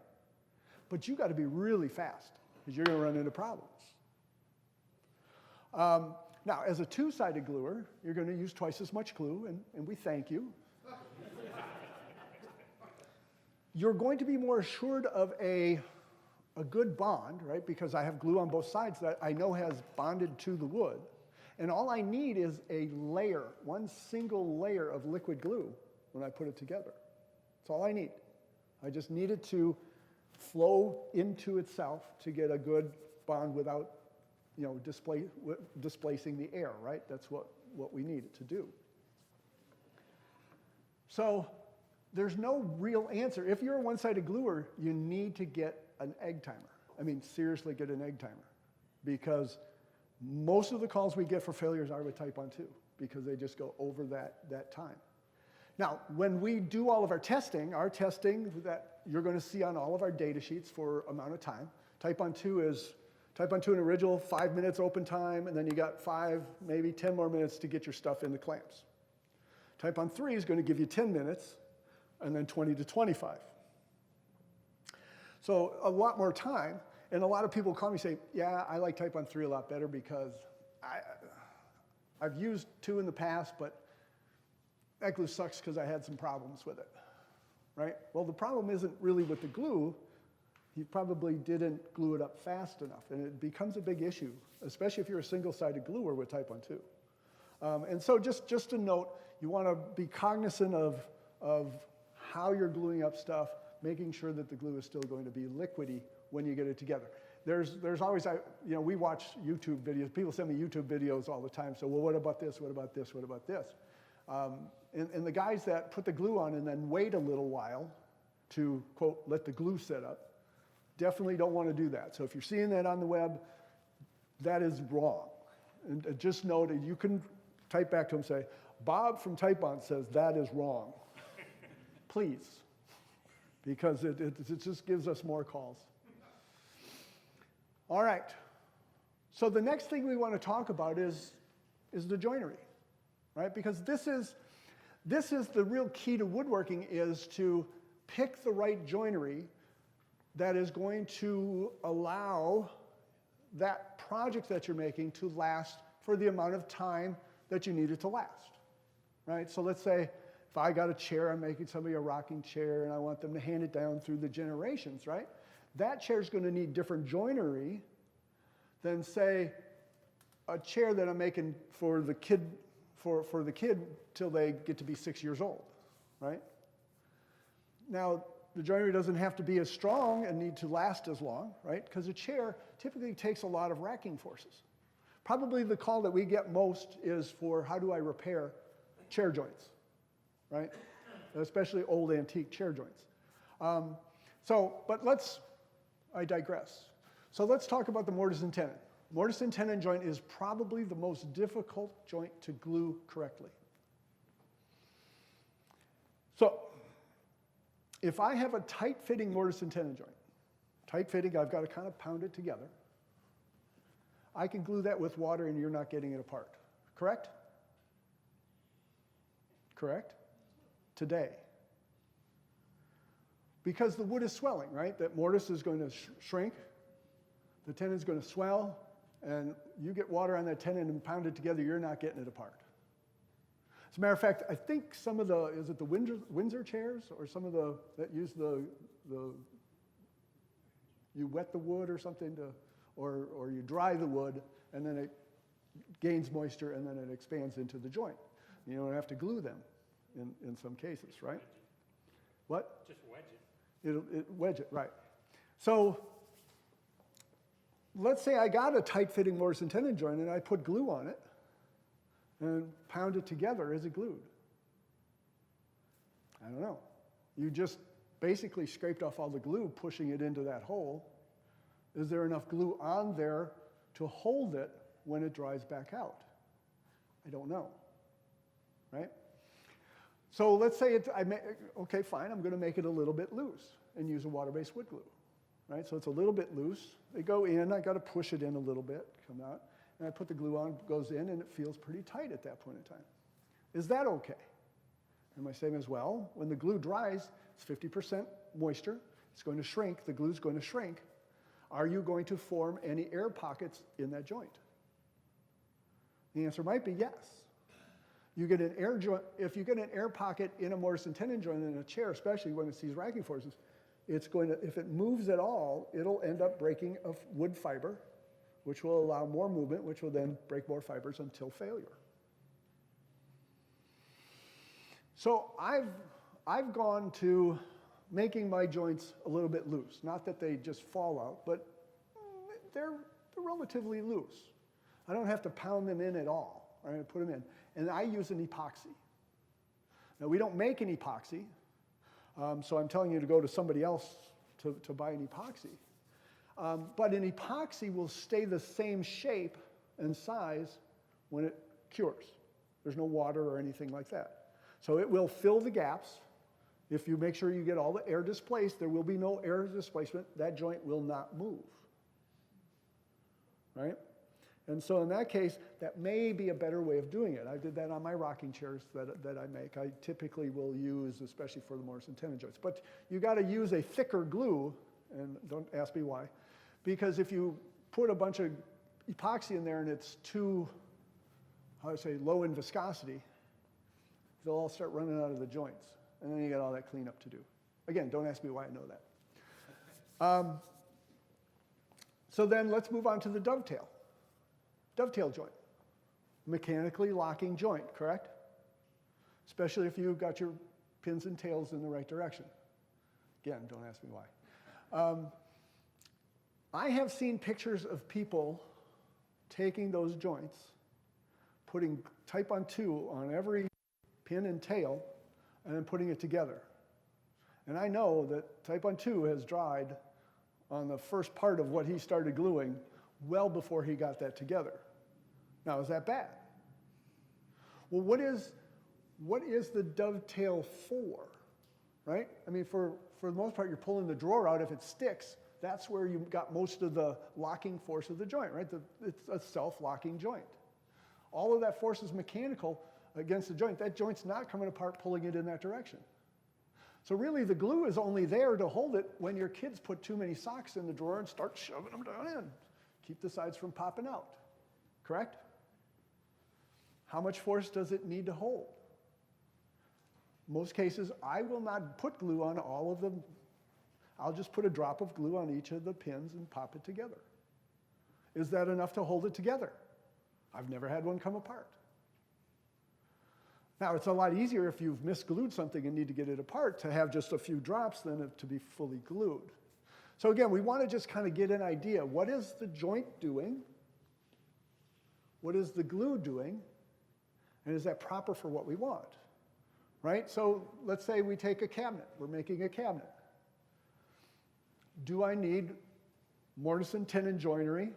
But you got to be really fast because you're going to run into problems. Now, as a two-sided gluer, you're going to use twice as much glue, and we thank you. You're going to be more assured of a good bond, right? Because I have glue on both sides that I know has bonded to the wood. And all I need is a layer, one single layer of liquid glue when I put it together. That's all I need. I just need it to flow into itself to get a good bond without, displacing the air, right? That's what we need it to do. So there's no real answer. If you're a one-sided gluer, you need to get an egg timer. I mean, seriously, get an egg timer. Because most of the calls we get for failures are with type on 2 because they just go over that time. Now, when we do all of our testing that you're going to see on all of our data sheets for amount of time, type on 2 an original 5 minutes open time, and then you got 5, maybe 10 more minutes to get your stuff in the clamps. Type on 3 is going to give you 10 minutes, and then 20 to 25. So a lot more time, and a lot of people call me and say, yeah, I like type on 3 a lot better because I've used 2 in the past, but that glue sucks because I had some problems with it, right? Well, the problem isn't really with the glue. You probably didn't glue it up fast enough, and it becomes a big issue, especially if you're a single-sided gluer with type on 2. And so just a note, you want to be cognizant of how you're gluing up stuff, making sure that the glue is still going to be liquidy when you get it together. There's always, we watch YouTube videos. People send me YouTube videos all the time. So, well, what about this? What about this? What about this? and the guys that put the glue on and then wait a little while to, quote, let the glue set up, definitely don't want to do that. So if you're seeing that on the web, that is wrong. And just note that you can type back to him and say, Bob from TypeBond says that is wrong. Please, because it just gives us more calls. All right. So the next thing we want to talk about is the joinery, right? Because this is the real key to woodworking, is to pick the right joinery that is going to allow that project that you're making to last for the amount of time that you need it to last, right? So let's say if I got a chair, I'm making somebody a rocking chair, and I want them to hand it down through the generations, right? That chair is going to need different joinery than, say, a chair that I'm making for the kid till they get to be 6 years old, right? Now, the joinery doesn't have to be as strong and need to last as long, right? Because a chair typically takes a lot of racking forces. Probably the call that we get most is for how do I repair chair joints, right? Especially old antique chair joints. I digress. So let's talk about the mortise and tenon. Mortise and tenon joint is probably the most difficult joint to glue correctly. So if I have a tight-fitting mortise and tenon joint, tight-fitting, I've got to kind of pound it together, I can glue that with water and you're not getting it apart. Correct? Correct? Today. Because the wood is swelling, right? That mortise is going to shrink, the tenon is going to swell, and you get water on that tenon and pound it together, you're not getting it apart. As a matter of fact, I think some of the, is it the Windsor chairs, or some of the, that use you wet the wood or something to, or you dry the wood, and then it gains moisture, and then it expands into the joint. You don't have to glue them in some cases, right? What? Just wedge it. It wedge it, right. So let's say I got a tight-fitting mortise and tenon joint, and I put glue on it, and pound it together. Is it glued? I don't know. You just basically scraped off all the glue, pushing it into that hole. Is there enough glue on there to hold it when it dries back out? I don't know, right? So let's say okay, fine, I'm going to make it a little bit loose and use a water-based wood glue, right? So it's a little bit loose. They go in, I got to push it in a little bit, come out, and I put the glue on, goes in, and it feels pretty tight at that point in time. Is that okay? And my statement is, well, when the glue dries, it's 50% moisture, it's going to shrink, the glue's going to shrink. Are you going to form any air pockets in that joint? The answer might be yes. You get an air joint, if you get an air pocket in a mortise and tenon joint in a chair, especially when it's these racking forces, it's going to, if it moves at all, it'll end up breaking a wood fiber, which will allow more movement, which will then break more fibers until failure. So I've gone to making my joints a little bit loose. Not that they just fall out, but they're relatively loose. I don't have to pound them in at all. Right? I put them in. And I use an epoxy. Now, we don't make an epoxy, so I'm telling you to go to somebody else to buy an epoxy. But an epoxy will stay the same shape and size when it cures. There's no water or anything like that. So it will fill the gaps. If you make sure you get all the air displaced, there will be no air displacement. That joint will not move, right? And so in that case, that may be a better way of doing it. I did that on my rocking chairs that I make. I typically will use, especially for the mortise and tenon joints. But you got to use a thicker glue, and don't ask me why, because if you put a bunch of epoxy in there and it's too, low in viscosity, they'll all start running out of the joints. And then you got all that cleanup to do. Again, don't ask me why I know that. So then let's move on to the dovetail. Dovetail joint. Mechanically locking joint, correct? Especially if you've got your pins and tails in the right direction. Again, don't ask me why. I have seen pictures of people taking those joints, putting type on 2 on every pin and tail, and then putting it together. And I know that Type 1-2 has dried on the first part of what he started gluing well before he got that together. Now, is that bad? Well, what is the dovetail for, right? I mean, for the most part, you're pulling the drawer out. If it sticks, that's where you got most of the locking force of the joint, right? It's a self-locking joint. All of that force is mechanical against the joint. That joint's not coming apart, pulling it in that direction. So really, the glue is only there to hold it when your kids put too many socks in the drawer and start shoving them down in. Keep the sides from popping out, correct? How much force does it need to hold? Most cases, I will not put glue on all of them. I'll just put a drop of glue on each of the pins and pop it together. Is that enough to hold it together? I've never had one come apart. Now, it's a lot easier if you've misglued something and need to get it apart to have just a few drops than it to be fully glued. So again, we want to just kind of get an idea. What is the joint doing? What is the glue doing? And is that proper for what we want? Right? So let's say we take a cabinet. We're making a cabinet. Do I need mortise and tenon joinery,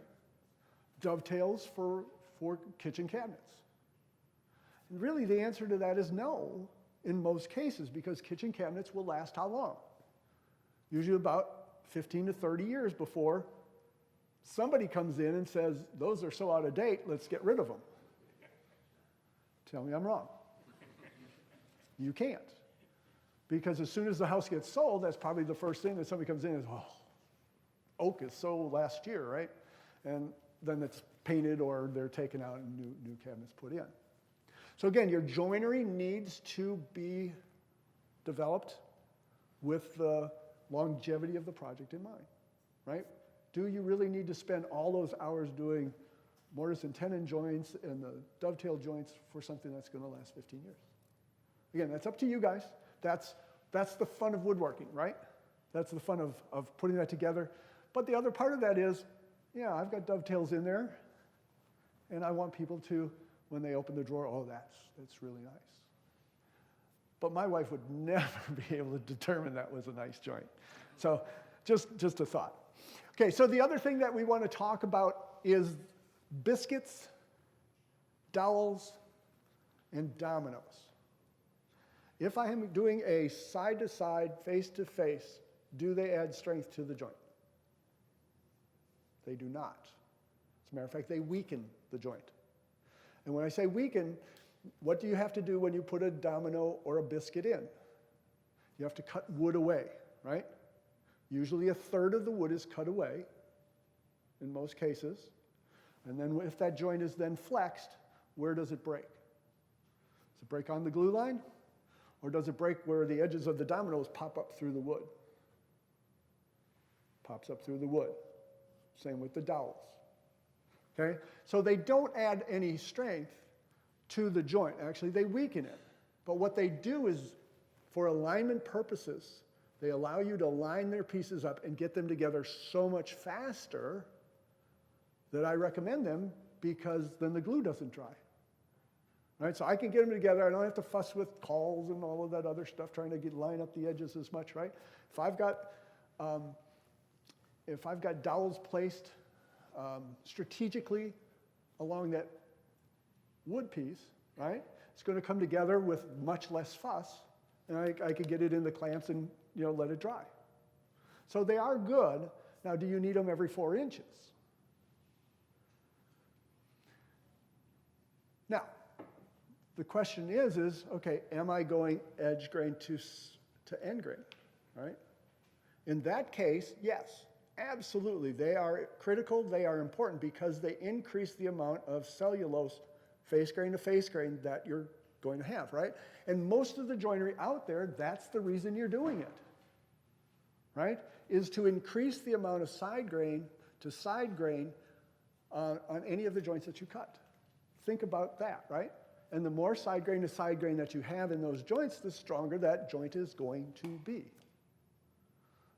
dovetails for kitchen cabinets? And really the answer to that is no in most cases, because kitchen cabinets will last how long? Usually about 15 to 30 years before somebody comes in and says, those are so out of date, let's get rid of them. Tell me I'm wrong. You can't. Because as soon as the house gets sold, that's probably the first thing that somebody comes in and says, oh, oak is sold last year, right? And then it's painted or they're taken out and new cabinets put in. So again, your joinery needs to be developed with the longevity of the project in mind, right? Do you really need to spend all those hours doing mortise and tenon joints and the dovetail joints for something that's going to last 15 years? Again, that's up to you guys. That's the fun of woodworking, right? That's the fun of putting that together. But the other part of that is, yeah, I've got dovetails in there, and I want people to, when they open the drawer, oh, that's really nice. But my wife would never be able to determine that was a nice joint. So just a thought. Okay, so the other thing that we want to talk about is biscuits, dowels, and dominoes. If I am doing a side-to-side, face-to-face, do they add strength to the joint? They do not. As a matter of fact, they weaken the joint. And when I say weaken, what do you have to do when you put a domino or a biscuit in? You have to cut wood away, right? Usually a third of the wood is cut away in most cases. And then if that joint is then flexed, where does it break? Does it break on the glue line? Or does it break where the edges of the dominoes pop up through the wood? Pops up through the wood. Same with the dowels. Okay? So they don't add any strength to the joint. Actually, they weaken it. But what they do is, for alignment purposes, they allow you to line their pieces up and get them together so much faster that I recommend them, because then the glue doesn't dry. Right? So I can get them together. I don't have to fuss with cauls and all of that other stuff, trying to line up the edges as much, right? If I've got dowels placed strategically along that wood piece, right? It's going to come together with much less fuss, and I could get it in the clamps and let it dry. So they are good. Now, do you need them every 4 inches? Now, the question is okay, am I going edge grain to end grain, right? In that case, yes, absolutely. They are critical, they are important, because they increase the amount of cellulose face grain to face grain that you're going to have, right? And most of the joinery out there, that's the reason you're doing it, right? Is to increase the amount of side grain to side grain on any of the joints that you cut. Think about that, right? And the more side grain to side grain that you have in those joints, the stronger that joint is going to be.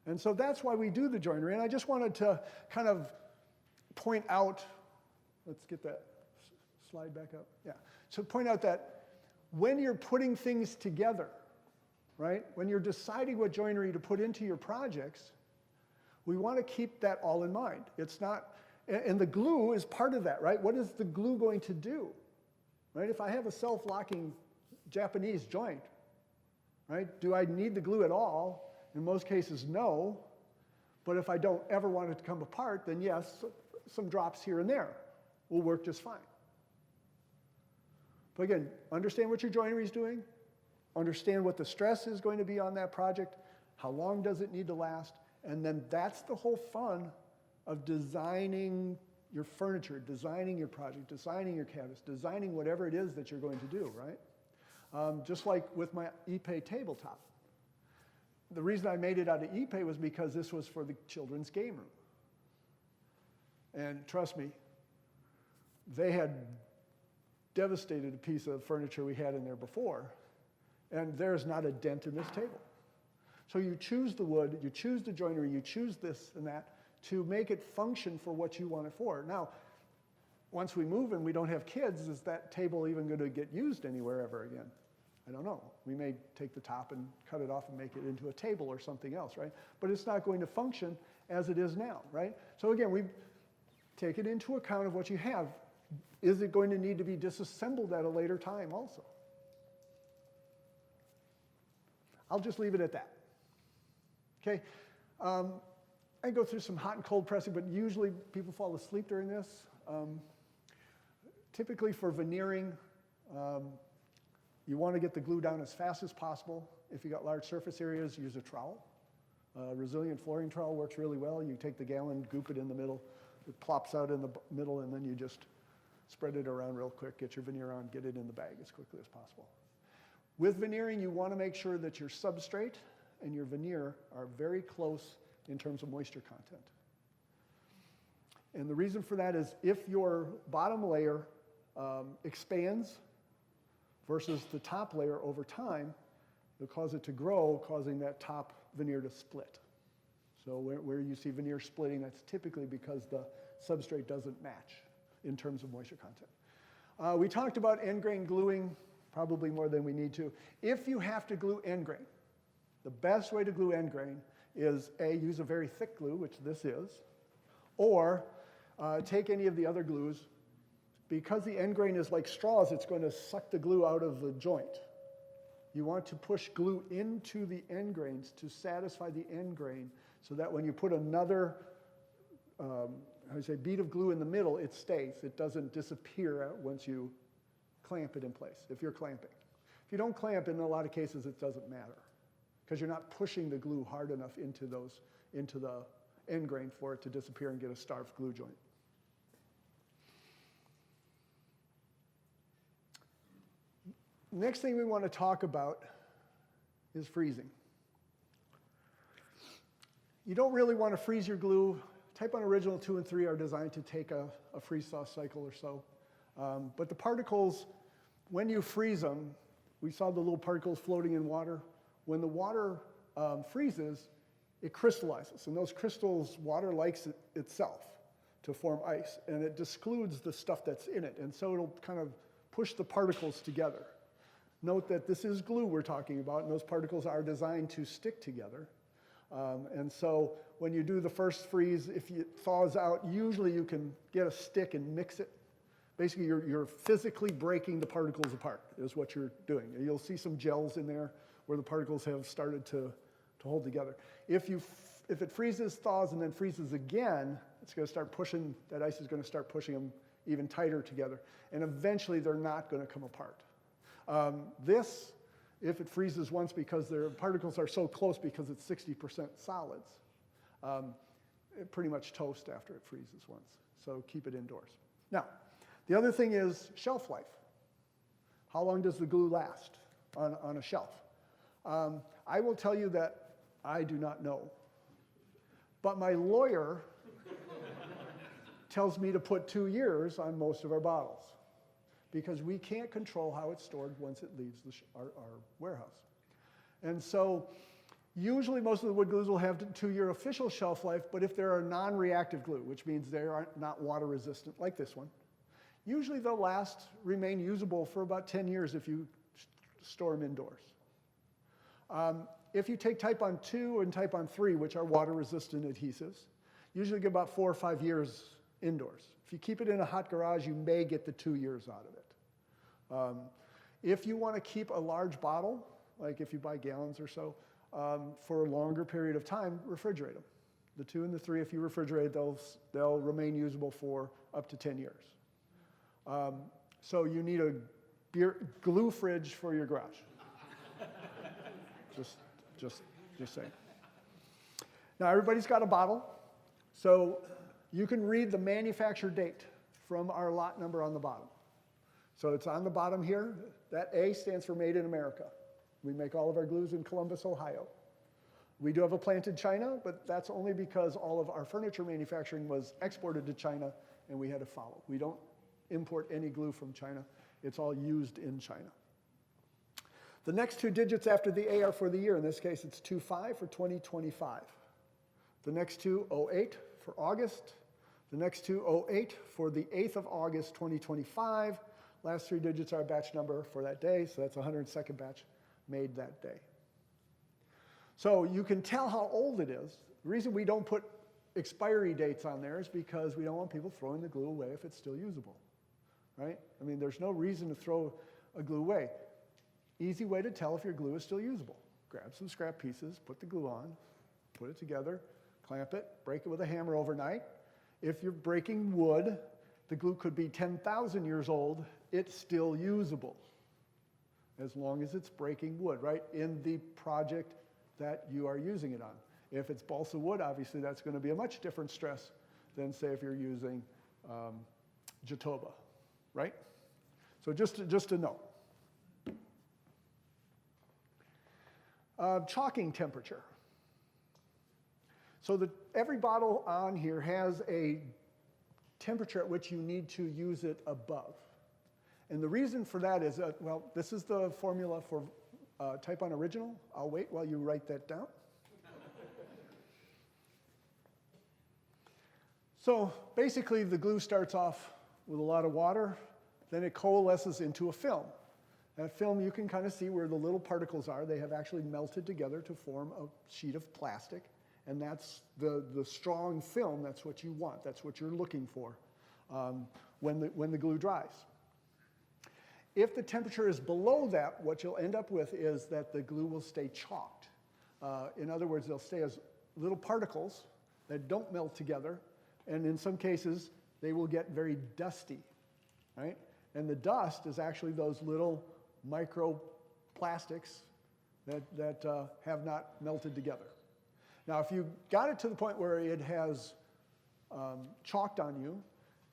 And so that's why we do the joinery. And I just wanted to kind of point out, let's get that slide back up. Yeah. So point out that when you're putting things together, right? When you're deciding what joinery to put into your projects, we want to keep that all in mind. It's not, and the glue is part of that, right? What is the glue going to do, right? If I have a self-locking Japanese joint, right? Do I need the glue at all? In most cases, no. But if I don't ever want it to come apart, then yes, some drops here and there will work just fine. But again, understand what your joinery is doing, understand what the stress is going to be on that project, how long does it need to last, and then that's the whole fun of designing your furniture, designing your project, designing your cabinets, designing whatever it is that you're going to do, right? Just like with my Ipe tabletop. The reason I made it out of Ipe was because this was for the children's game room. And trust me, they had devastated a piece of furniture we had in there before, and there's not a dent in this table. So you choose the wood, you choose the joinery, you choose this and that to make it function for what you want it for. Now, once we move and we don't have kids, is that table even going to get used anywhere ever again? I don't know. We may take the top and cut it off and make it into a table or something else, right? But it's not going to function as it is now, right? So again, we take it into account of what you have. Is it going to need to be disassembled at a later time also? I'll just leave it at that. Okay? I go through some hot and cold pressing, but usually people fall asleep during this. Typically for veneering, you want to get the glue down as fast as possible. If you got large surface areas, use a trowel. Resilient flooring trowel works really well. You take the gallon, goop it in the middle, it plops out in the middle, and then you just spread it around real quick, get your veneer on, get it in the bag as quickly as possible. With veneering, you want to make sure that your substrate and your veneer are very close in terms of moisture content. And the reason for that is if your bottom layer expands versus the top layer over time, it'll cause it to grow, causing that top veneer to split. So where you see veneer splitting, that's typically because the substrate doesn't match in terms of moisture content. We talked about end grain gluing, probably more than we need to. If you have to glue end grain, the best way to glue end grain is use a very thick glue, which this is, or take any of the other glues. Because the end grain is like straws, it's going to suck the glue out of the joint. You want to push glue into the end grains to satisfy the end grain so that when you put another bead of glue in the middle, it stays. It doesn't disappear once you clamp it in place, if you're clamping. If you don't clamp, in a lot of cases, it doesn't matter because you're not pushing the glue hard enough into the end grain for it to disappear and get a starved glue joint. Next thing we want to talk about is freezing. You don't really want to freeze your glue. Type-on Original 2 and 3 are designed to take a freeze-thaw cycle or so. But the particles, when you freeze them, we saw the little particles floating in water. When the water freezes, it crystallizes. And those crystals, water likes itself to form ice. And it discludes the stuff that's in it. And so it'll kind of push the particles together. Note that this is glue we're talking about, and those particles are designed to stick together. And so when you do the first freeze, if it thaws out, usually you can get a stick and mix it. Basically, you're physically breaking the particles apart is what you're doing. You'll see some gels in there where the particles have started to hold together. If it freezes, thaws, and then freezes again, it's going to start pushing, that ice is going to start pushing them even tighter together. And eventually, they're not going to come apart. This, if it freezes once because their particles are so close because it's 60% solids, it pretty much toast after it freezes once. So keep it indoors. Now, the other thing is shelf life. How long does the glue last on a shelf? I will tell you that I do not know. But my lawyer tells me to put 2 years on most of our bottles, because we can't control how it's stored once it leaves our warehouse. And so usually most of the wood glues will have 2-year official shelf life, but if they're a non-reactive glue, which means they are not water resistant like this one, usually they'll remain usable for about 10 years if you store them indoors. If you take Type on 2 and Type on 3, which are water-resistant adhesives, usually get about 4 or 5 years indoors. If you keep it in a hot garage, you may get the 2 years out of it. If you want to keep a large bottle, like if you buy gallons or so, for a longer period of time, refrigerate them. The 2 and the 3, if you refrigerate, they'll remain usable for up to 10 years. So you need a glue fridge for your garage. Just saying. Now everybody's got a bottle, so you can read the manufacture date from our lot number on the bottom. So it's on the bottom here. That A stands for Made in America. We make all of our glues in Columbus, Ohio. We do have a plant in China, but that's only because all of our furniture manufacturing was exported to China and we had to follow. We don't import any glue from China. It's all used in China. The next 2 digits after the A are for the year. In this case, it's 25 for 2025. The next 2, 08 for August. The next 2, 08 for the 8th of August, 2025. Last 3 digits are a batch number for that day, so that's 102nd batch made that day. So you can tell how old it is. The reason we don't put expiry dates on there is because we don't want people throwing the glue away if it's still usable, right? I mean, there's no reason to throw a glue away. Easy way to tell if your glue is still usable. Grab some scrap pieces, put the glue on, put it together, clamp it, break it with a hammer overnight. If you're breaking wood, the glue could be 10,000 years old, it's still usable, as long as it's breaking wood, right, in the project that you are using it on. If it's balsa wood, obviously that's going to be a much different stress than, say, if you're using Jatoba, right? So just to know. Chalking temperature. So every bottle on here has a temperature at which you need to use it above. And the reason for that is, well, this is the formula for Type on Original. I'll wait while you write that down. So basically, the glue starts off with a lot of water, then it coalesces into a film. That film, you can kind of see where the little particles are. They have actually melted together to form a sheet of plastic, and that's the strong film. That's what you want. That's what you're looking for when the glue dries. If the temperature is below that, what you'll end up with is that the glue will stay chalked. In other words, they'll stay as little particles that don't melt together, and in some cases, they will get very dusty, right? And the dust is actually those little microplastics that have not melted together. Now, if you got it to the point where it has chalked on you,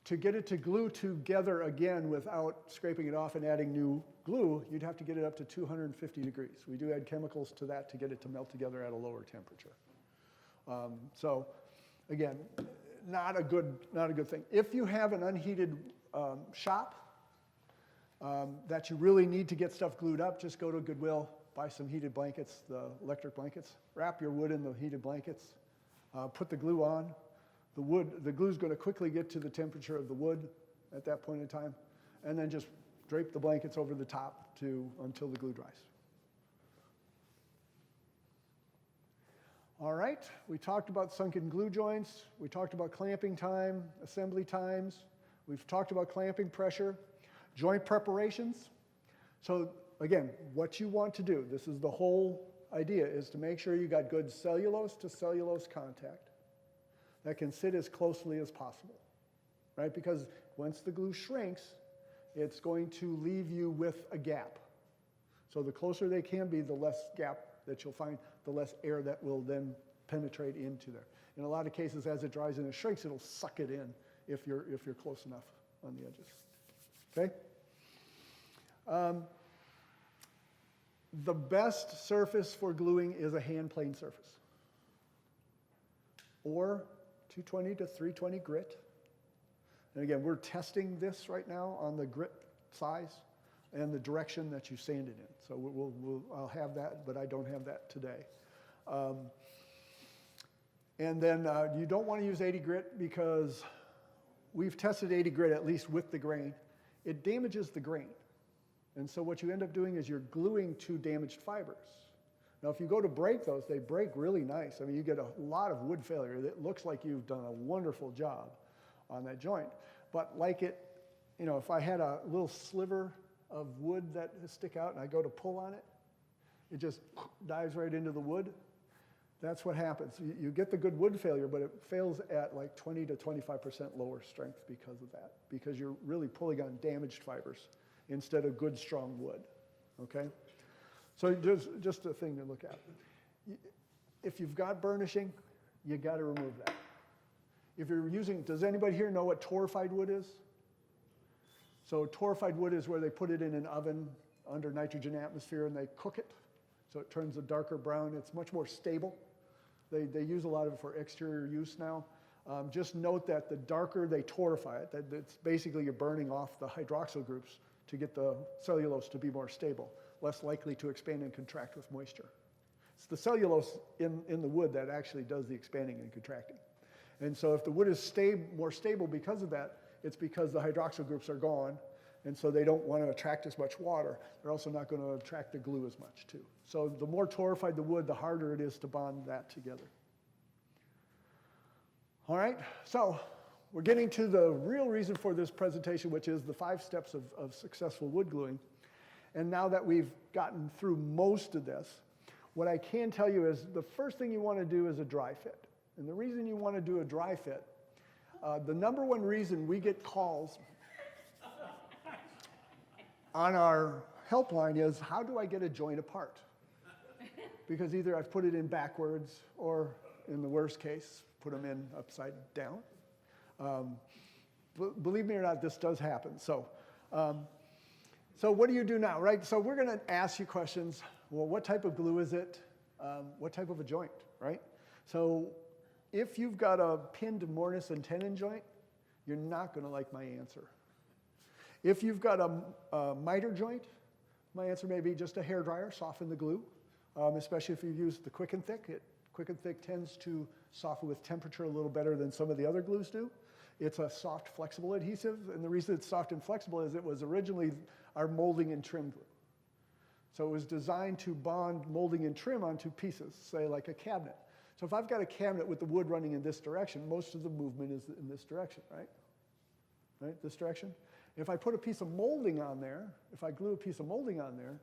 to get it to glue together again without scraping it off and adding new glue, you'd have to get it up to 250 degrees. We do add chemicals to that to get it to melt together at a lower temperature. So, again, not a good thing. If you have an unheated shop that you really need to get stuff glued up, just go to Goodwill, buy some heated blankets, the electric blankets, wrap your wood in the heated blankets, put the glue on. The glue's going to quickly get to the temperature of the wood at that point in time, and then just drape the blankets over the top until the glue dries. All right, we talked about sunken glue joints. We talked about clamping time, assembly times. We've talked about clamping pressure, joint preparations. So again, what you want to do, this is the whole idea, is to make sure you got good cellulose to cellulose contact that can sit as closely as possible, right? Because once the glue shrinks, it's going to leave you with a gap. So the closer they can be, the less gap that you'll find, the less air that will then penetrate into there. In a lot of cases, as it dries and it shrinks, it'll suck it in if you're close enough on the edges, okay? The best surface for gluing is a hand plane surface, or 220 to 320 grit. And again, we're testing this right now on the grit size and the direction that you sand it in. So I'll have that, but I don't have that today. And then you don't want to use 80 grit because we've tested 80 grit at least with the grain. It damages the grain. And so what you end up doing is you're gluing two damaged fibers. Now, if you go to break those, they break really nice. I mean, you get a lot of wood failure. It looks like you've done a wonderful job on that joint. But like it, you know, if I had a little sliver of wood that stick out and I go to pull on it, it just dives right into the wood. That's what happens. You get the good wood failure, but it fails at like 20 to 25% lower strength because of that, because you're really pulling on damaged fibers instead of good, strong wood, okay? So just a thing to look at. If you've got burnishing, you got to remove that. If you're using, does anybody here know what torrefied wood is? So torrefied wood is where they put it in an oven under nitrogen atmosphere and they cook it. So it turns a darker brown. It's much more stable. They use a lot of it for exterior use now. Just note that the darker they torrefy it, that it's basically you're burning off the hydroxyl groups to get the cellulose to be more stable, less likely to expand and contract with moisture. It's the cellulose in the wood that actually does the expanding and contracting. And so if the wood is more stable because of that, it's because the hydroxyl groups are gone, and so they don't want to attract as much water. They're also not going to attract the glue as much, too. So the more torrefied the wood, the harder it is to bond that together. All right, so we're getting to the real reason for this presentation, which is the 5 steps of successful wood gluing. And now that we've gotten through most of this, what I can tell you is the first thing you want to do is a dry fit. And the reason you want to do a dry fit, the number one reason we get calls on our helpline is, how do I get a joint apart? Because either I've put it in backwards or, in the worst case, put them in upside down. Believe me or not, this does happen. So what do you do now, right? So we're going to ask you questions. Well, what type of glue is it? What type of a joint, right? So if you've got a pinned mortise and tenon joint, you're not going to like my answer. If you've got a miter joint, my answer may be just a hairdryer, soften the glue, especially if you use the Quick and Thick. Quick and Thick tends to soften with temperature a little better than some of the other glues do. It's a soft, flexible adhesive, and the reason it's soft and flexible is it was originally our molding and trim glue. So it was designed to bond molding and trim onto pieces, say like a cabinet. So if I've got a cabinet with the wood running in this direction, most of the movement is in this direction, right? Right, this direction? If I put a piece of molding on there, if I glue a piece of molding on there,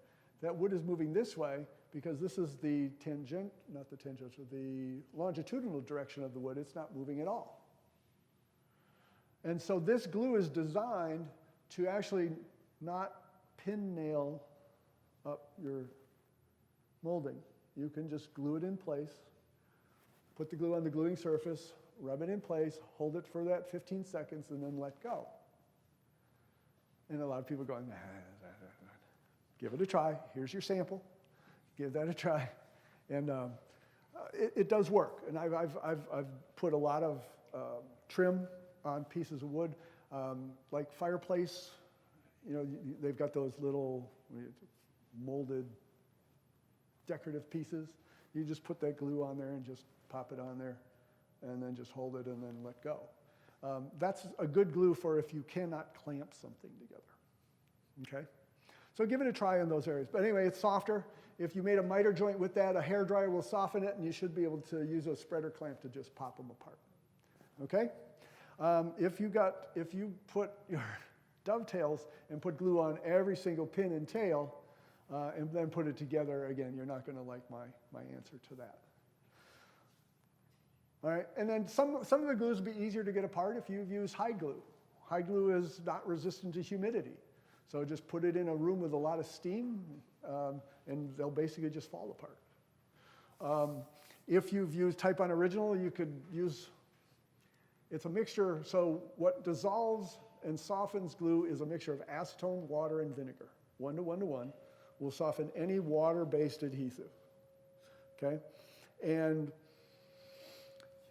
that wood is moving this way because this is the the longitudinal direction of the wood. It's not moving at all. And so this glue is designed to actually not pin nail up your molding. You can just glue it in place, put the glue on the gluing surface, rub it in place, hold it for that 15 seconds, and then let go. And a lot of people are going, nah. Give it a try. Here's your sample. Give that a try. And it does work. And I've put a lot of trim on pieces of wood, like fireplace. You know, they've got those little molded decorative pieces. You just put that glue on there and just pop it on there, and then just hold it and then let go. That's a good glue for if you cannot clamp something together. Okay? So give it a try in those areas. But anyway, it's softer. If you made a miter joint with that, a hairdryer will soften it, and you should be able to use a spreader clamp to just pop them apart. Okay? If you put your dovetails and put glue on every single pin and tail, and then put it together, again, you're not going to like my answer to that. All right, and then some of the glues will be easier to get apart if you use hide glue. Hide glue is not resistant to humidity. So just put it in a room with a lot of steam, and they'll basically just fall apart. If you've used Type-On Original, you could use, it's a mixture, so what dissolves and softens glue is a mixture of acetone, water, and vinegar. 1 to 1 to 1 will soften any water-based adhesive, okay? And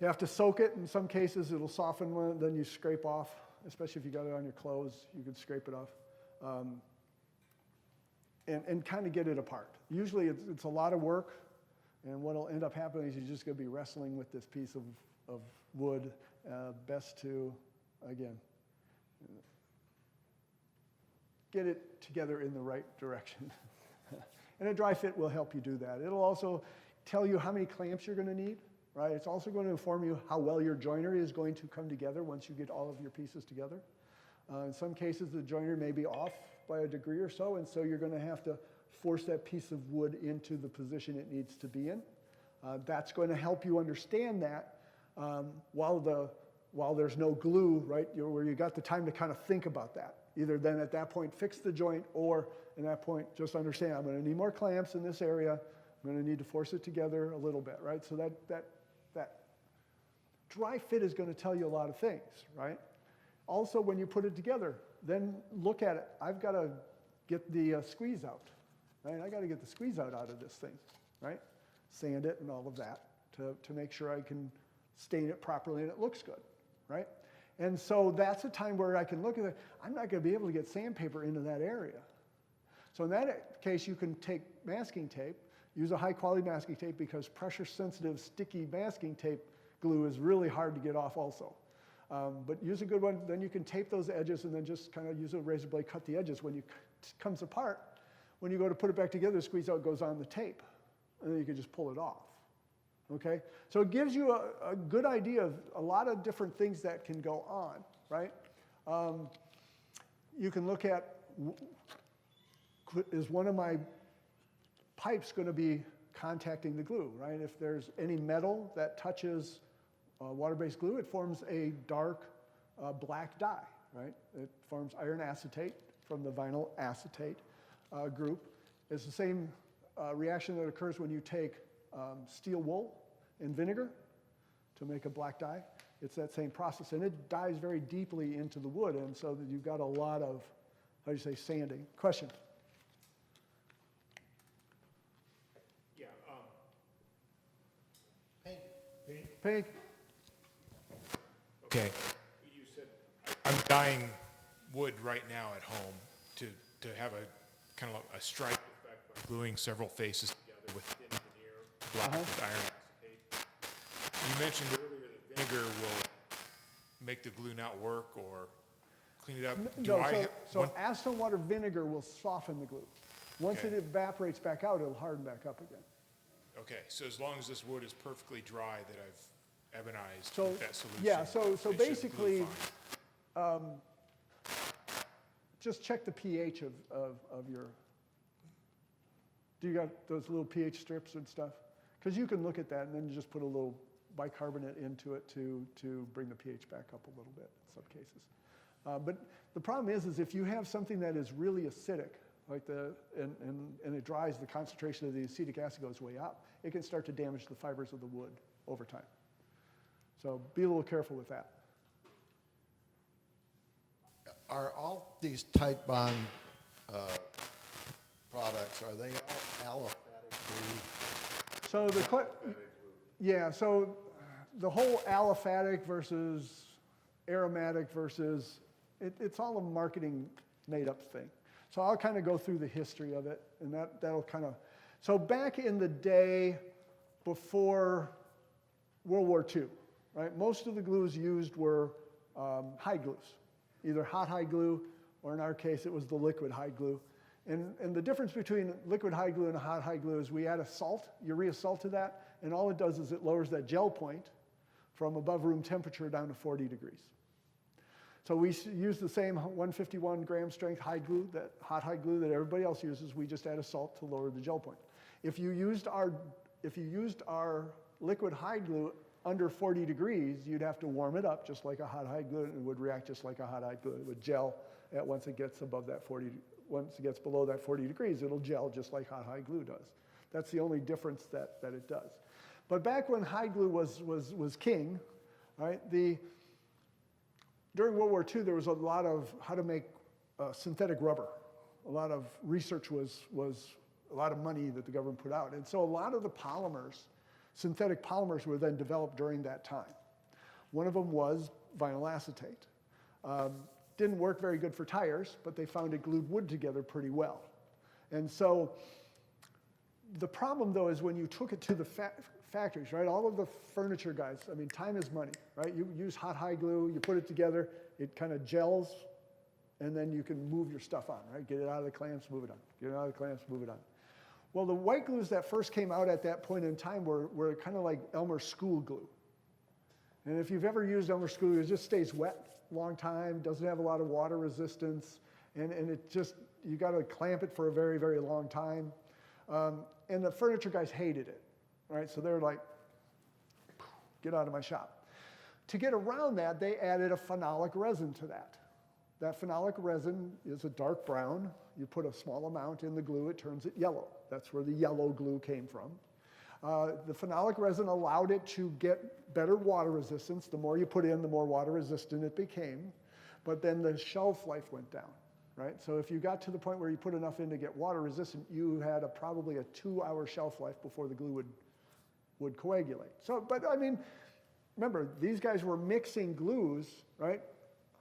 you have to soak it. In some cases, it'll soften one, then you scrape off, especially if you got it on your clothes, you could scrape it off. And kind of get it apart. Usually it's a lot of work, and what will end up happening is you're just going to be wrestling with this piece of wood. Best to, again, get it together in the right direction. And a dry fit will help you do that. It'll also tell you how many clamps you're going to need, right? It's also going to inform you how well your joinery is going to come together once you get all of your pieces together. In some cases, the joinery may be off by a degree or so, and so you're going to have to force that piece of wood into the position it needs to be in. That's going to help you understand that while there's no glue, right, where you got the time to kind of think about that. Either then at that point fix the joint, or at that point just understand I'm going to need more clamps in this area. I'm going to need to force it together a little bit, right? So that dry fit is going to tell you a lot of things, right? Also, when you put it together, then look at it. I've got to get the squeeze out, right? I got to get the squeeze out of this thing, right? Sand it and all of that to make sure I can stain it properly and it looks good, right? And so that's a time where I can look at it. I'm not going to be able to get sandpaper into that area. So in that case, you can take masking tape, use a high-quality masking tape, because pressure-sensitive, sticky masking tape glue is really hard to get off also. But use a good one, then you can tape those edges and then just kind of use a razor blade, cut the edges. When it comes apart, when you go to put it back together, the squeeze out goes on the tape, and then you can just pull it off. Okay, so it gives you a good idea of a lot of different things that can go on, right? You can look at, is one of my pipes going to be contacting the glue, right? If there's any metal that touches water-based glue, it forms a dark black dye, right? It forms iron acetate from the vinyl acetate group. It's the same reaction that occurs when you take steel wool and vinegar to make a black dye. It's that same process, and it dyes very deeply into the wood, and so that you've got a lot of, how do you say, sanding. Question? Yeah. Pink. Okay. You said I'm dyeing wood right now at home to have a kind of a stripe effect by gluing several faces together with thin veneer, black with iron acetate. You mentioned earlier that vinegar will make the glue not work or clean it up. So acetone water vinegar will soften the glue. Once it evaporates back out, it'll harden back up again. Okay, so as long as this wood is perfectly dry that I've ebonized So, with that solution. yeah, so it should basically, glue fine. just check the pH of your, do you got those little pH strips and stuff? Because you can look at that and then you just put a little bicarbonate into it to bring the pH back up a little bit in some cases. But the problem is if you have something that is really acidic, like and it dries, the concentration of the acetic acid goes way up, it can start to damage the fibers of the wood over time. So be a little careful with that. Are all these tight bond products, are they all aliphatic glue? So so the whole aliphatic versus aromatic versus, it's all a marketing made-up thing. So I'll kind of go through the history of it, and that'll kind of, so back in the day before World War II, right, most of the glues used were hide glues, either hot hide glue, or in our case, it was the liquid hide glue. And the difference between liquid hide glue and a hot hide glue is we add a salt, urea salt to that, and all it does is it lowers that gel point from above room temperature down to 40 degrees. So we use the same 151 gram strength hide glue, that hot hide glue that everybody else uses. We just add a salt to lower the gel point. If you used our liquid hide glue under 40 degrees, you'd have to warm it up just like a hot hide glue, and it would react just like a hot hide glue. It would gel once it gets above that 40. Once it gets below that 40 degrees, it'll gel just like hot hide glue does. That's the only difference that it does. But back when hide glue was king, right? During World War II, there was a lot of how to make synthetic rubber. A lot of research was a lot of money that the government put out. And so a lot of the polymers, synthetic polymers, were then developed during that time. One of them was vinyl acetate. Didn't work very good for tires, but they found it glued wood together pretty well. And so the problem, though, is when you took it to the factories, right? All of the furniture guys, I mean, time is money, right? You use hot hide glue, you put it together, it kind of gels and then you can move your stuff on, right? Get it out of the clamps, move it on. Get it out of the clamps, move it on. Well, the white glues that first came out at that point in time were kind of like Elmer's school glue. And if you've ever used Elmer's school glue, it just stays wet a long time, doesn't have a lot of water resistance, and it just, you got to clamp it for a very, very long time. And the furniture guys hated it, right? So they're like, get out of my shop. To get around that, they added a phenolic resin to that. That phenolic resin is a dark brown. You put a small amount in the glue, it turns it yellow. That's where the yellow glue came from. The phenolic resin allowed it to get better water resistance. The more you put in, the more water resistant it became. But then the shelf life went down, right? So if you got to the point where you put enough in to get water resistant, you had probably a 2-hour shelf life before the glue would coagulate. So, but I mean, remember, these guys were mixing glues, right?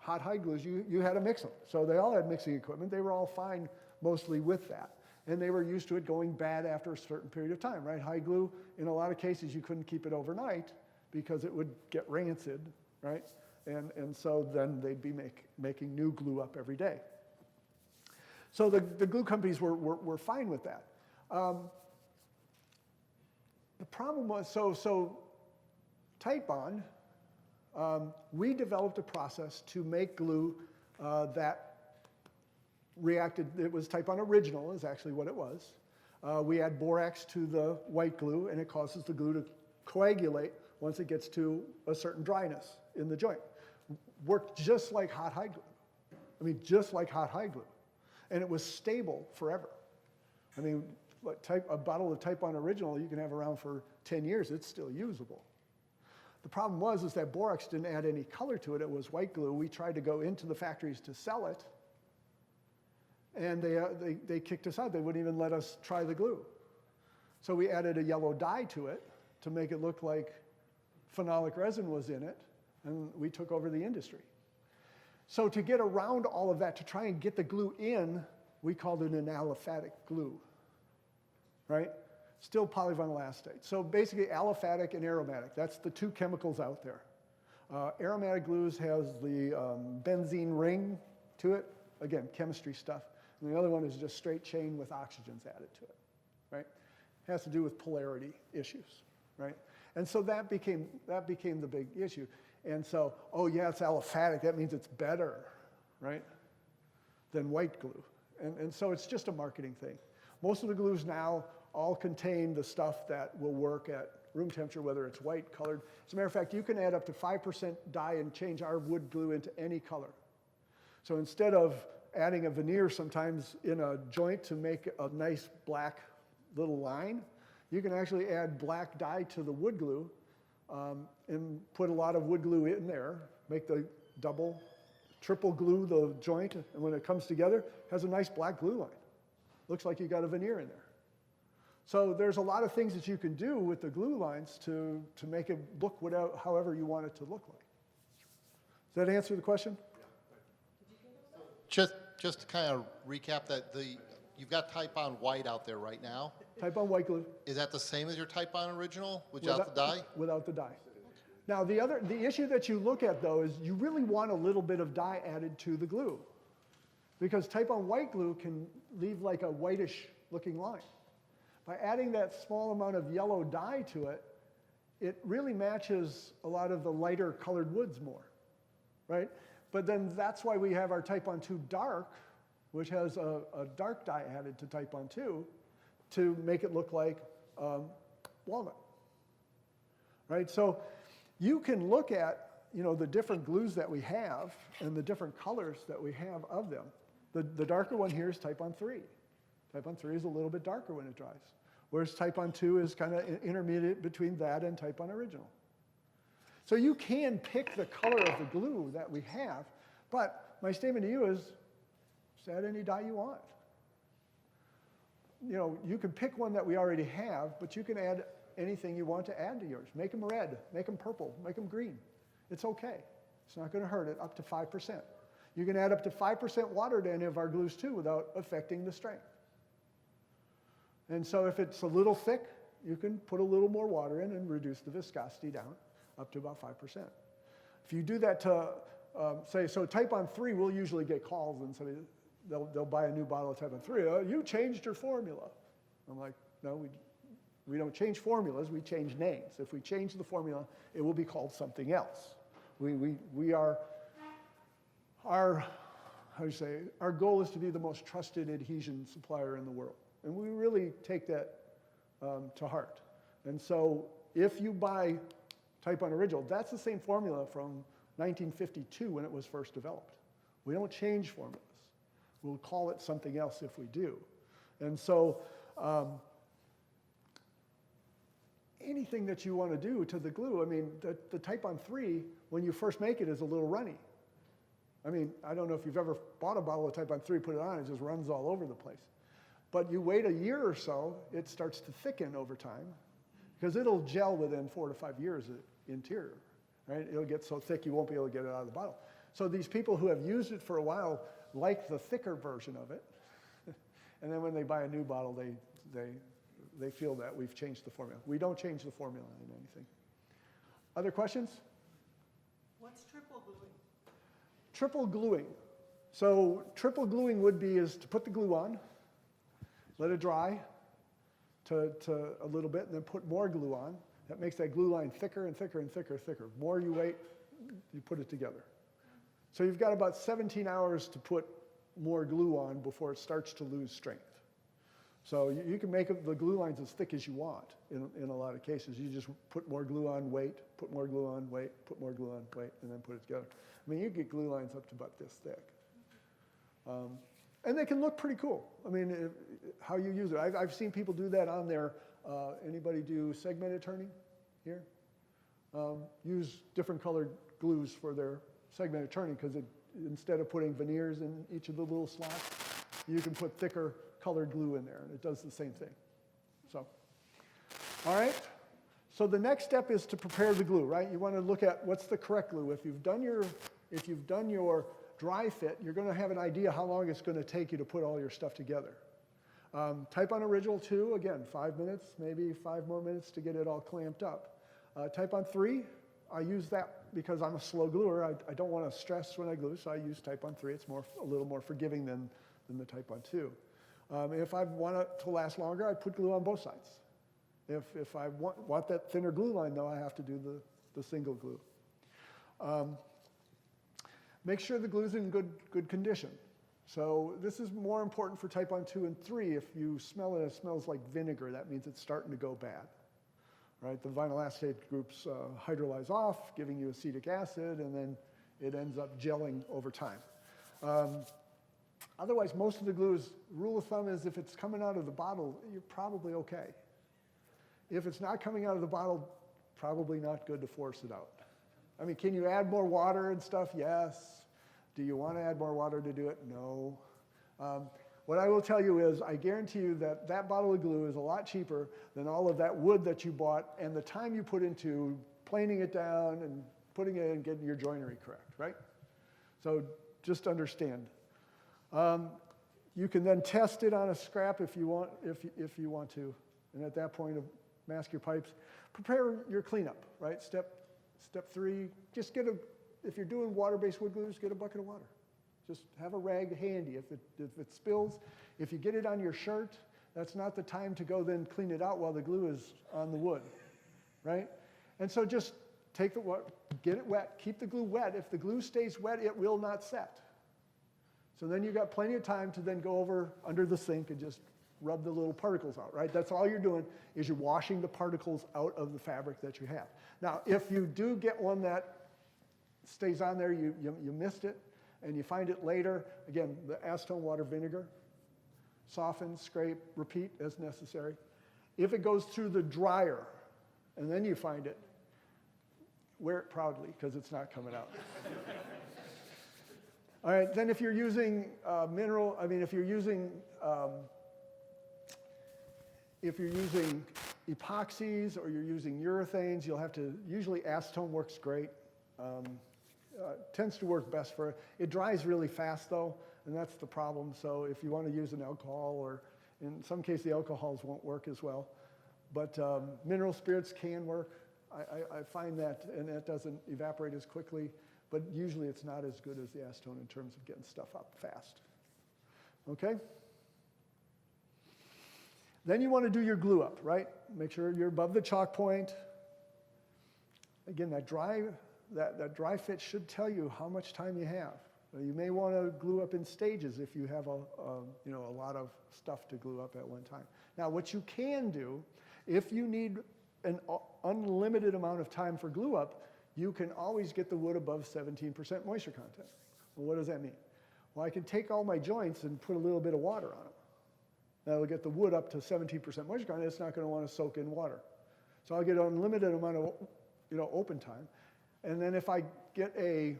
Hot hide glues, you had to mix them. So they all had mixing equipment. They were all fine mostly with that. And they were used to it going bad after a certain period of time, right? Hide glue, in a lot of cases, you couldn't keep it overnight because it would get rancid, right? And so then they'd be making new glue up every day. So the glue companies were fine with that. The problem was, so Titebond, we developed a process to make glue that reacted, it was Titebond original is actually what it was. We add borax to the white glue and it causes the glue to coagulate once it gets to a certain dryness in the joint. Worked just like hot hide glue. I mean, just like hot hide glue. And it was stable forever. I mean, a bottle of Titebond original you can have around for 10 years, it's still usable. The problem was that borax didn't add any color to it. It was white glue. We tried to go into the factories to sell it, and they kicked us out. They wouldn't even let us try the glue. So we added a yellow dye to it to make it look like phenolic resin was in it, and we took over the industry. So to get around all of that, to try and get the glue in, we called it an aliphatic glue, right? Still polyvinyl acetate. So basically aliphatic and aromatic, that's the two chemicals out there. Aromatic glues has the benzene ring to it, again, chemistry stuff. And the other one is just straight chain with oxygens added to it, right? It has to do with polarity issues, right? And so that became the big issue. And so, oh yeah, it's aliphatic, that means it's better, right, than white glue. And so it's just a marketing thing. Most of the glues now all contain the stuff that will work at room temperature, whether it's white, colored. As a matter of fact, you can add up to 5% dye and change our wood glue into any color. So instead of adding a veneer sometimes in a joint to make a nice black little line, you can actually add black dye to the wood glue and put a lot of wood glue in there, make the double, triple glue the joint, and when it comes together, has a nice black glue line. Looks like you got a veneer in there. So there's a lot of things that you can do with the glue lines to make it look however you want it to look like. Does that answer the question? Just to kind of recap that, you've got Titebond white out there right now. Titebond white glue. Is that the same as your Titebond original without the dye? Without the dye. Now the issue that you look at though is you really want a little bit of dye added to the glue, because Titebond white glue can leave like a whitish looking line. By adding that small amount of yellow dye to it, it really matches a lot of the lighter colored woods more, right? But then that's why we have our Titebond 2 dark, which has a dark dye added to Titebond 2 to make it look like walnut, right? So you can look at, the different glues that we have and the different colors that we have of them. The darker one here is Titebond 3. Titebond 3 is a little bit darker when it dries, whereas Titebond 2 is kind of intermediate between that and Titebond original. So you can pick the color of the glue that we have, but my statement to you is, just add any dye you want. You can pick one that we already have, but you can add anything you want to add to yours. Make them red, make them purple, make them green. It's okay. It's not going to hurt it, up to 5%. You can add up to 5% water to any of our glues too without affecting the strength. And so if it's a little thick, you can put a little more water in and reduce the viscosity down up to about 5%. If you do that to so type on 3, we'll usually get calls and somebody, they'll buy a new bottle of type on 3. Oh, you changed your formula. I'm like, no, we don't change formulas, we change names. If we change the formula, it will be called something else. We are, our goal is to be the most trusted adhesion supplier in the world. And we really take that to heart. And so if you buy type on original, that's the same formula from 1952 when it was first developed. We don't change formulas. We'll call it something else if we do. And so anything that you want to do to the glue, I mean, the type on 3, when you first make it, is a little runny. I mean, I don't know if you've ever bought a bottle of type on 3, put it on, it just runs all over the place. But you wait a year or so, it starts to thicken over time, because it'll gel within 4 to 5 years interior, right? It'll get so thick you won't be able to get it out of the bottle. So these people who have used it for a while like the thicker version of it, and then when they buy a new bottle, they feel that we've changed the formula. We don't change the formula in anything. Other questions? What's triple gluing? Triple gluing. So triple gluing is to put the glue on, let it dry to a little bit, and then put more glue on. That makes that glue line thicker and thicker and thicker and thicker. The more you wait, you put it together. So you've got about 17 hours to put more glue on before it starts to lose strength. So you can make the glue lines as thick as you want in a lot of cases. You just put more glue on, wait, put more glue on, wait, put more glue on, wait, and then put it together. I mean, you get glue lines up to about this thick. And they can look pretty cool. I mean, how you use it. I've seen people do that on their, anybody do segmented turning here? Use different colored glues for their segmented turning, because instead of putting veneers in each of the little slots, you can put thicker colored glue in there, and it does the same thing. So, all right. So the next step is to prepare the glue, right? You want to look at what's the correct glue. If you've done your dry fit, you're going to have an idea how long it's going to take you to put all your stuff together. Type on original 2, again, 5 minutes, maybe 5 more minutes to get it all clamped up. Type on 3, I use that because I'm a slow gluer. I don't want to stress when I glue, so I use type on 3. It's a little more forgiving than the type on 2. If I want it to last longer, I put glue on both sides. If I want that thinner glue line, though, I have to do the single glue. Make sure the glue's in good condition. So this is more important for type on 2 and 3. If you smell it, it smells like vinegar. That means it's starting to go bad. Right? The vinyl acetate groups hydrolyze off, giving you acetic acid, and then it ends up gelling over time. Otherwise, most of the glues, rule of thumb is if it's coming out of the bottle, you're probably okay. If it's not coming out of the bottle, probably not good to force it out. I mean, can you add more water and stuff? Yes. Do you want to add more water to do it? No. What I will tell you is, I guarantee you that bottle of glue is a lot cheaper than all of that wood that you bought and the time you put into planing it down and putting it in and getting your joinery correct, right? So just understand. You can then test it on a scrap if you want to, and at that point, mask your pipes. Prepare your cleanup, right? Step 3, just if you're doing water-based wood glue, just get a bucket of water. Just have a rag handy. If it spills, if you get it on your shirt, that's not the time to go then clean it out while the glue is on the wood, right? And so just take the water, get it wet, keep the glue wet. If the glue stays wet, it will not set. So then you've got plenty of time to then go over under the sink and just rub the little particles out, right? That's all you're doing, is you're washing the particles out of the fabric that you have. Now, if you do get one that stays on there, you missed it, and you find it later, again, the acetone water vinegar, soften, scrape, repeat as necessary. If it goes through the dryer, and then you find it, wear it proudly, because it's not coming out. All right, then if you're using if you're using epoxies or you're using urethanes, you'll have to, usually acetone works great. Tends to work best for it. It dries really fast though, and that's the problem. So if you want to use an alcohol, or in some cases the alcohols won't work as well, but mineral spirits can work. I find that, and it doesn't evaporate as quickly, but usually it's not as good as the acetone in terms of getting stuff up fast. Okay? Then you want to do your glue up, right? Make sure you're above the chalk point. Again, that dry fit should tell you how much time you have. You may want to glue up in stages if you have a lot of stuff to glue up at one time. Now, what you can do, if you need an unlimited amount of time for glue up, you can always get the wood above 17% moisture content. Well, what does that mean? Well, I can take all my joints and put a little bit of water on them. That'll get the wood up to 17% moisture content. It's not going to want to soak in water. So I'll get an unlimited amount of open time. And then if I get a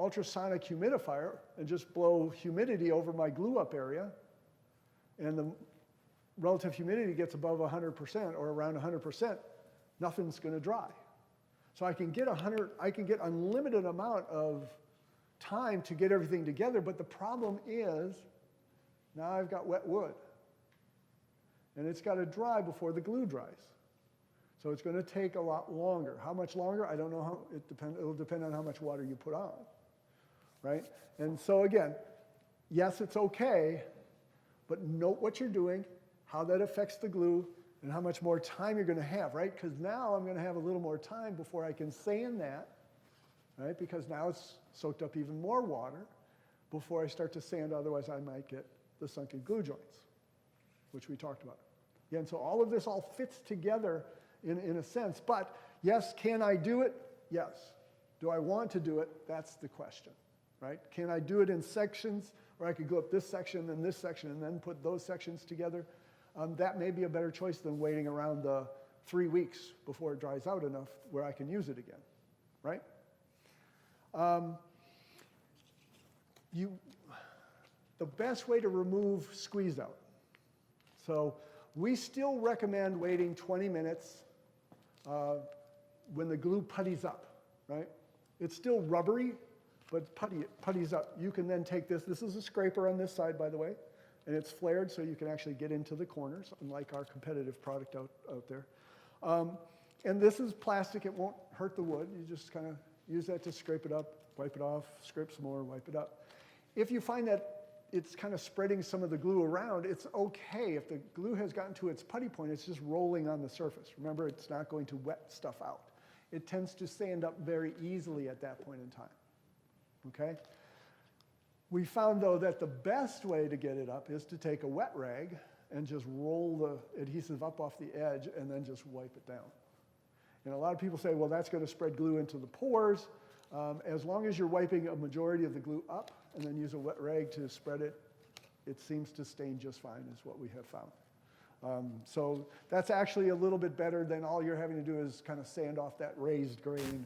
ultrasonic humidifier and just blow humidity over my glue up area, and the relative humidity gets above 100% or around 100%, nothing's going to dry. So I can get unlimited amount of time to get everything together, but the problem is now I've got wet wood. And it's got to dry before the glue dries. So it's going to take a lot longer. How much longer? I don't know. It'll depend on how much water you put on, right? And so again, yes, it's okay, but note what you're doing, how that affects the glue, and how much more time you're going to have, right? Because now I'm going to have a little more time before I can sand that, right? Because now it's soaked up even more water before I start to sand. Otherwise, I might get the sunken glue joints, which we talked about. Again, so all of this all fits together in a sense. But yes, can I do it? Yes. Do I want to do it? That's the question, right? Can I do it in sections, or I could go up this section and this section and then put those sections together? That may be a better choice than waiting around the 3 weeks before it dries out enough where I can use it again, right? The best way to remove squeeze out. So we still recommend waiting 20 minutes when the glue putties up, right? It's still rubbery, but putties up. You can then take this. This is a scraper on this side, by the way, and it's flared so you can actually get into the corners, unlike our competitive product out there. And this is plastic. It won't hurt the wood. You just kind of use that to scrape it up, wipe it off, scrape some more, wipe it up. If you find that it's kind of spreading some of the glue around, it's okay. If the glue has gotten to its putty point, it's just rolling on the surface. Remember, it's not going to wet stuff out. It tends to sand up very easily at that point in time, okay? We found, though, that the best way to get it up is to take a wet rag and just roll the adhesive up off the edge and then just wipe it down. And a lot of people say, well, that's going to spread glue into the pores. As long as you're wiping a majority of the glue up and then use a wet rag to spread it, it seems to stain just fine, is what we have found. So that's actually a little bit better than all you're having to do is kind of sand off that raised grain.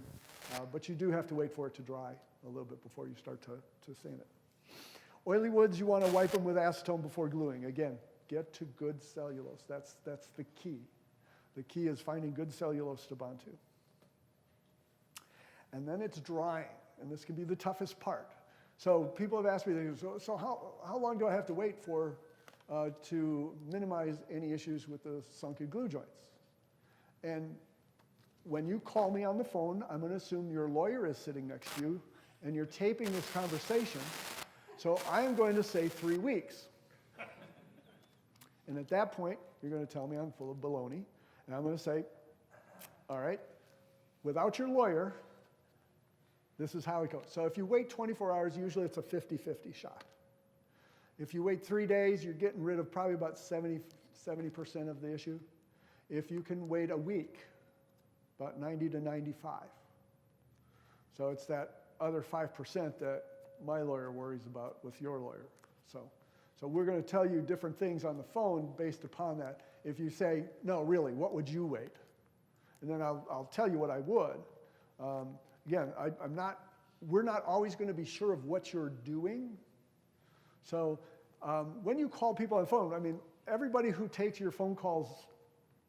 But you do have to wait for it to dry a little bit before you start to sand it. Oily woods, you want to wipe them with acetone before gluing. Again, get to good cellulose. That's the key. The key is finding good cellulose to bond to. And then it's drying, and this can be the toughest part. So people have asked me, so how long do I have to wait for to minimize any issues with the sunken glue joints? And when you call me on the phone, I'm going to assume your lawyer is sitting next to you, and you're taping this conversation. So I am going to say 3 weeks. And at that point, you're going to tell me I'm full of baloney, and I'm going to say, all right, without your lawyer, this is how it goes. So if you wait 24 hours, usually it's a 50-50 shot. If you wait 3 days, you're getting rid of probably about 70% of the issue. If you can wait a week, about 90 to 95. So it's that other 5% that my lawyer worries about with your lawyer. So we're going to tell you different things on the phone based upon that. If you say, no, really, what would you wait? And then I'll tell you what I would. Again, we're not always going to be sure of what you're doing. So when you call people on the phone, I mean, everybody who takes your phone calls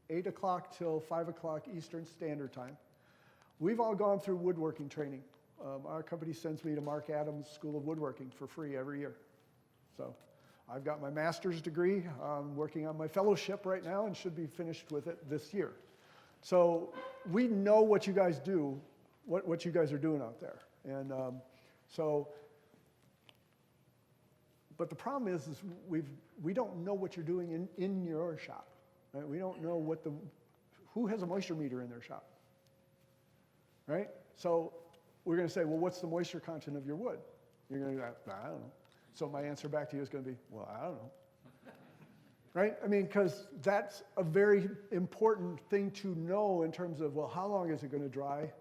8 o'clock till 5 o'clock Eastern Standard Time, we've all gone through woodworking training. Our company sends me to Mark Adams School of Woodworking for free every year. So I've got my master's degree. I'm working on my fellowship right now and should be finished with it this year. So we know what you guys do, what you guys are doing out there. And but the problem is we don't know what you're doing in your shop. Right? We don't know who has a moisture meter in their shop. Right? So we're going to say, well, what's the moisture content of your wood? You're going to go, I don't know. So my answer back to you is going to be, well, I don't know. Right? I mean, because that's a very important thing to know in terms of, well, how long is it going to dry?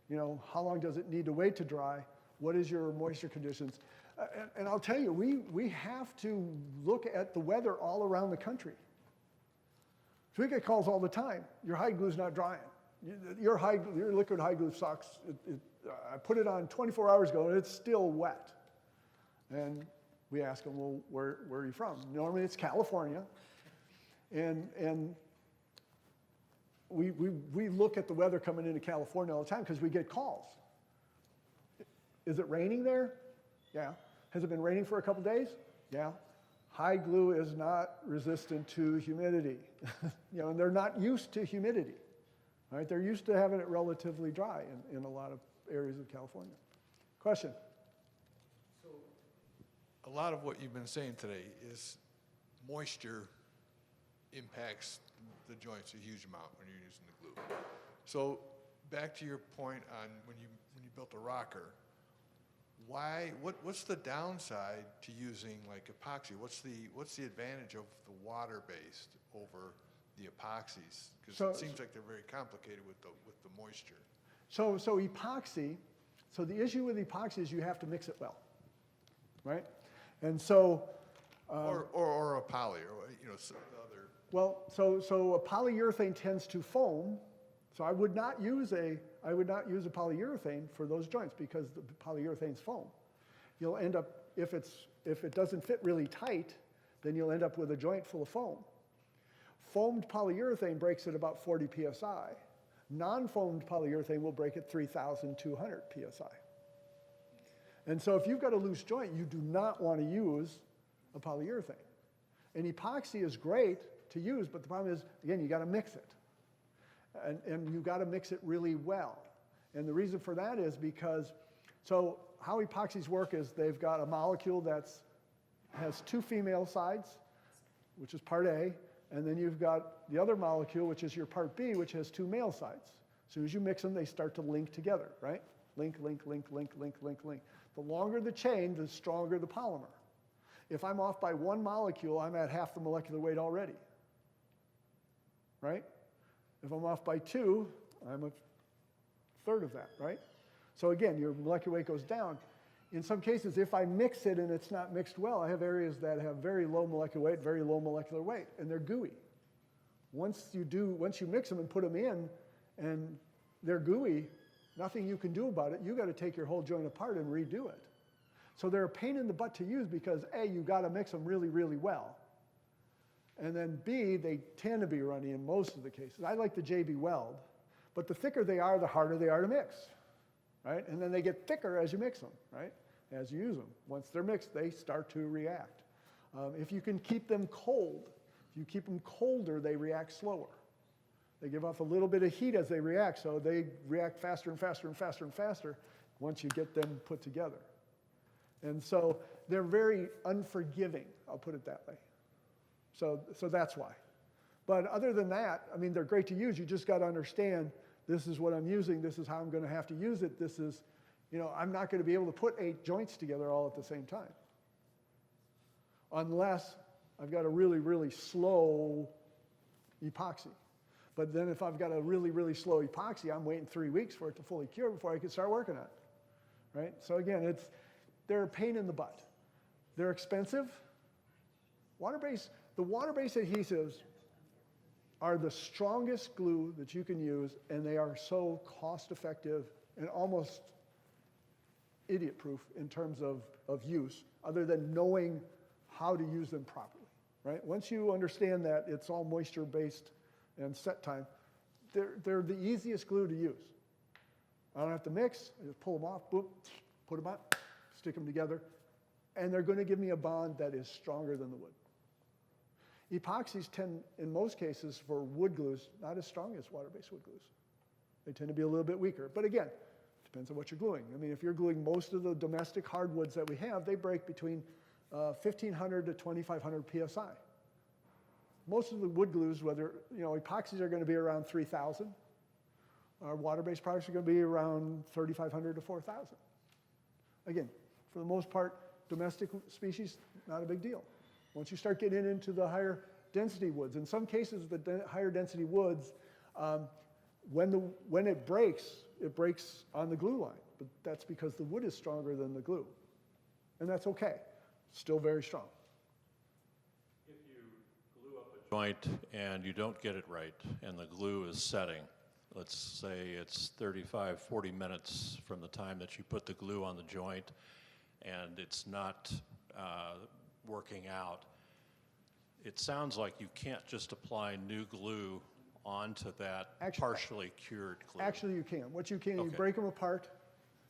You know, how long does it need to wait to dry? What is your moisture conditions? And I'll tell you, we have to look at the weather all around the country. So we get calls all the time. Your hide glue's not drying. Your liquid hide glue sucks. I put it on 24 hours ago and it's still wet. And we ask them, well, where are you from? Normally it's California. And we look at the weather coming into California all the time because we get calls. Is it raining there? Yeah. Has it been raining for a couple days? Yeah. Hide glue is not resistant to humidity. You know, and they're not used to humidity. Right? They're used to having it relatively dry in a lot of areas of California. Question? A lot of what you've been saying today is moisture impacts the joints a huge amount when you're using the glue. So back to your point on when you built a rocker, what's the downside to using like epoxy? What's the advantage of the water-based over the epoxies? Because it seems like they're very complicated with the moisture. So epoxy, so the issue with epoxy is you have to mix it well, right? And so or a poly, or some other. well, so a polyurethane tends to foam. So I would not use a polyurethane for those joints because the polyurethanes foam. You'll end up, if it doesn't fit really tight, then you'll end up with a joint full of foam. Foamed polyurethane breaks at about 40 psi. Non-foamed polyurethane will break at 3,200 psi. And so if you've got a loose joint, you do not want to use a polyurethane. And epoxy is great to use, but the problem is, again, you got to mix it. And you got to mix it really well. And the reason for that is because, so how epoxies work is they've got a molecule has two female sides, which is part A, and then you've got the other molecule, which is your part B, which has two male sides. As soon as you mix them, they start to link together, right? Link, link, link, link, link, link, link. The longer the chain, the stronger the polymer. If I'm off by one molecule, I'm at half the molecular weight already, right? If I'm off by two, I'm a third of that, right? So again, your molecular weight goes down. In some cases, if I mix it and it's not mixed well, I have areas that have very low molecular weight, very low molecular weight, and they're gooey. Once you mix them and put them in, and they're gooey, nothing you can do about it. You got to take your whole joint apart and redo it. So they're a pain in the butt to use because A, you got to mix them really, really well. And then B, they tend to be runny in most of the cases. I like the JB Weld, but the thicker they are, the harder they are to mix, right? And then they get thicker as you mix them, right? As you use them. Once they're mixed, they start to react. If you can keep them cold, if you keep them colder, they react slower. They give off a little bit of heat as they react, so they react faster and faster and faster and faster once you get them put together. And so they're very unforgiving, I'll put it that way. So that's why. But other than that, I mean, they're great to use. You just got to understand, this is what I'm using. This is how I'm going to have to use it. This is, I'm not going to be able to put 8 joints together all at the same time. Unless I've got a really, really slow epoxy. But then if I've got a really, really slow epoxy, I'm waiting 3 weeks for it to fully cure before I can start working on it, right? So again, they're a pain in the butt. They're expensive. The water-based adhesives are the strongest glue that you can use, and they are so cost-effective and almost idiot-proof in terms of use, other than knowing how to use them properly, right? Once you understand that it's all moisture-based and set time, they're the easiest glue to use. I don't have to mix. I just pull them off, boop, put them on, stick them together, and they're going to give me a bond that is stronger than the wood. Epoxies tend, in most cases, for wood glues, not as strong as water-based wood glues. They tend to be a little bit weaker. But again, depends on what you're gluing. I mean, if you're gluing most of the domestic hardwoods that we have, they break between 1,500 to 2,500 PSI. Most of the wood glues, whether, epoxies are going to be around 3,000. Our water-based products are going to be around 3,500 to 4,000. Again, for the most part, domestic species, not a big deal. Once you start getting into the higher density woods, in some cases, the higher density woods, when it breaks on the glue line. But that's because the wood is stronger than the glue. And that's okay. Still very strong. If you glue up a joint and you don't get it right and the glue is setting, let's say it's 35, 40 minutes from the time that you put the glue on the joint and it's not working out, it sounds like you can't just apply new glue onto that partially cured glue. Actually, you can. What you can, you Okay. break them apart,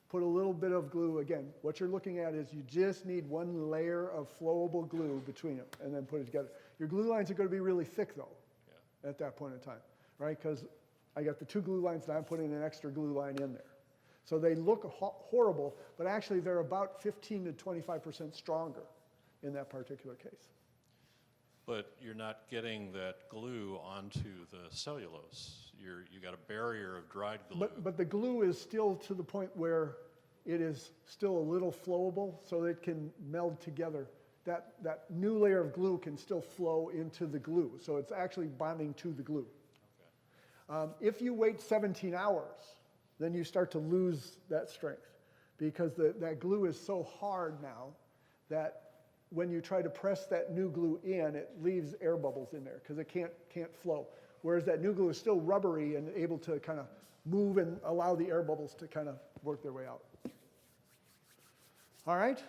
put a little bit of glue. Again, what you're looking at is you just need one layer of flowable glue between them and then put it together. Your glue lines are going to be really thick, though, at that point in time, right? Because I got the two glue lines and I'm putting an extra glue line in there. So they look horrible, but actually they're about 15 to 25% stronger in that particular case. But you're not getting that glue onto the cellulose. You got a barrier of dried glue. But the glue is still to the point where it is still a little flowable, so it can meld together. That new layer of glue can still flow into the glue, so it's actually bonding to the glue. Okay. If you wait 17 hours, then you start to lose that strength because that glue is so hard now that when you try to press that new glue in, it leaves air bubbles in there because it can't flow. Whereas that new glue is still rubbery and able to kind of move and allow the air bubbles to kind of work their way out. All right?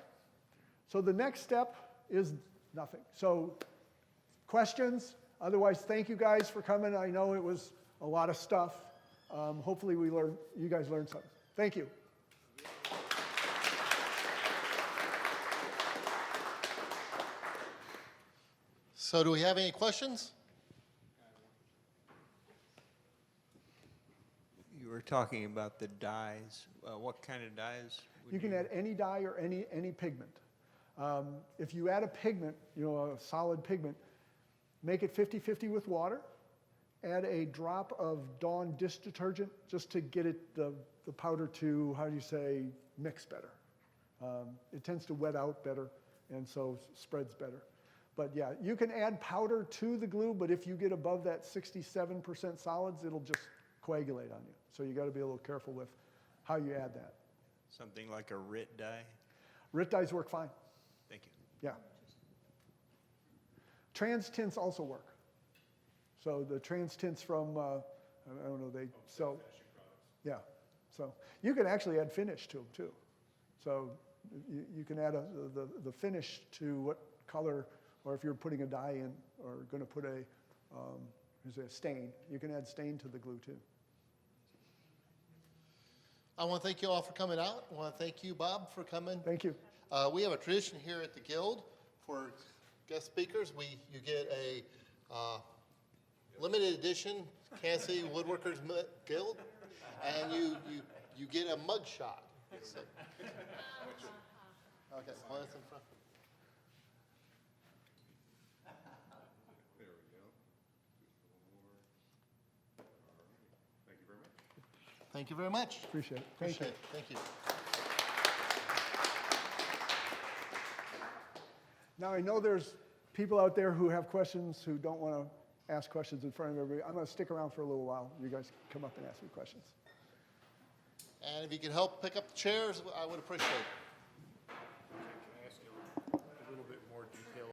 So the next step is nothing. So questions? Otherwise, thank you guys for coming. I know it was a lot of stuff. Hopefully you guys learned something. Thank you. So do we have any questions? You were talking about the dyes. What kind of dyes? You can add any dye or any pigment. If you add a pigment, a solid pigment, make it 50-50 with water. Add a drop of Dawn dish detergent just to get the powder to, mix better. It tends to wet out better and so spreads better. But yeah, you can add powder to the glue, but if you get above that 67% solids, it'll just coagulate on you. So you got to be a little careful with how you add that. Something like a RIT dye? RIT dyes work fine. Thank you. Yeah. Trans tints also work. So the trans tints from, I don't know, they sell. Yeah. So you can actually add finish to them too. So you can add the finish to what color, or if you're putting a dye in or going to put a stain, you can add stain to the glue too. I want to thank you all for coming out. I want to thank you, Bob, for coming. Thank you. We have a tradition here at the Guild for guest speakers. You get a limited edition Kansas City Woodworkers Guild, and you get a mug shot. So. Okay, well, that's in front. There we go. Just a little more. All right. Thank you very much. Thank you very much. Appreciate it. Thank you. Appreciate it. Thank you. Now, I know there's people out there who have questions who don't want to ask questions in front of everybody. I'm going to stick around for a little while. You guys come up and ask me questions. And if you could help pick up the chairs, I would appreciate it.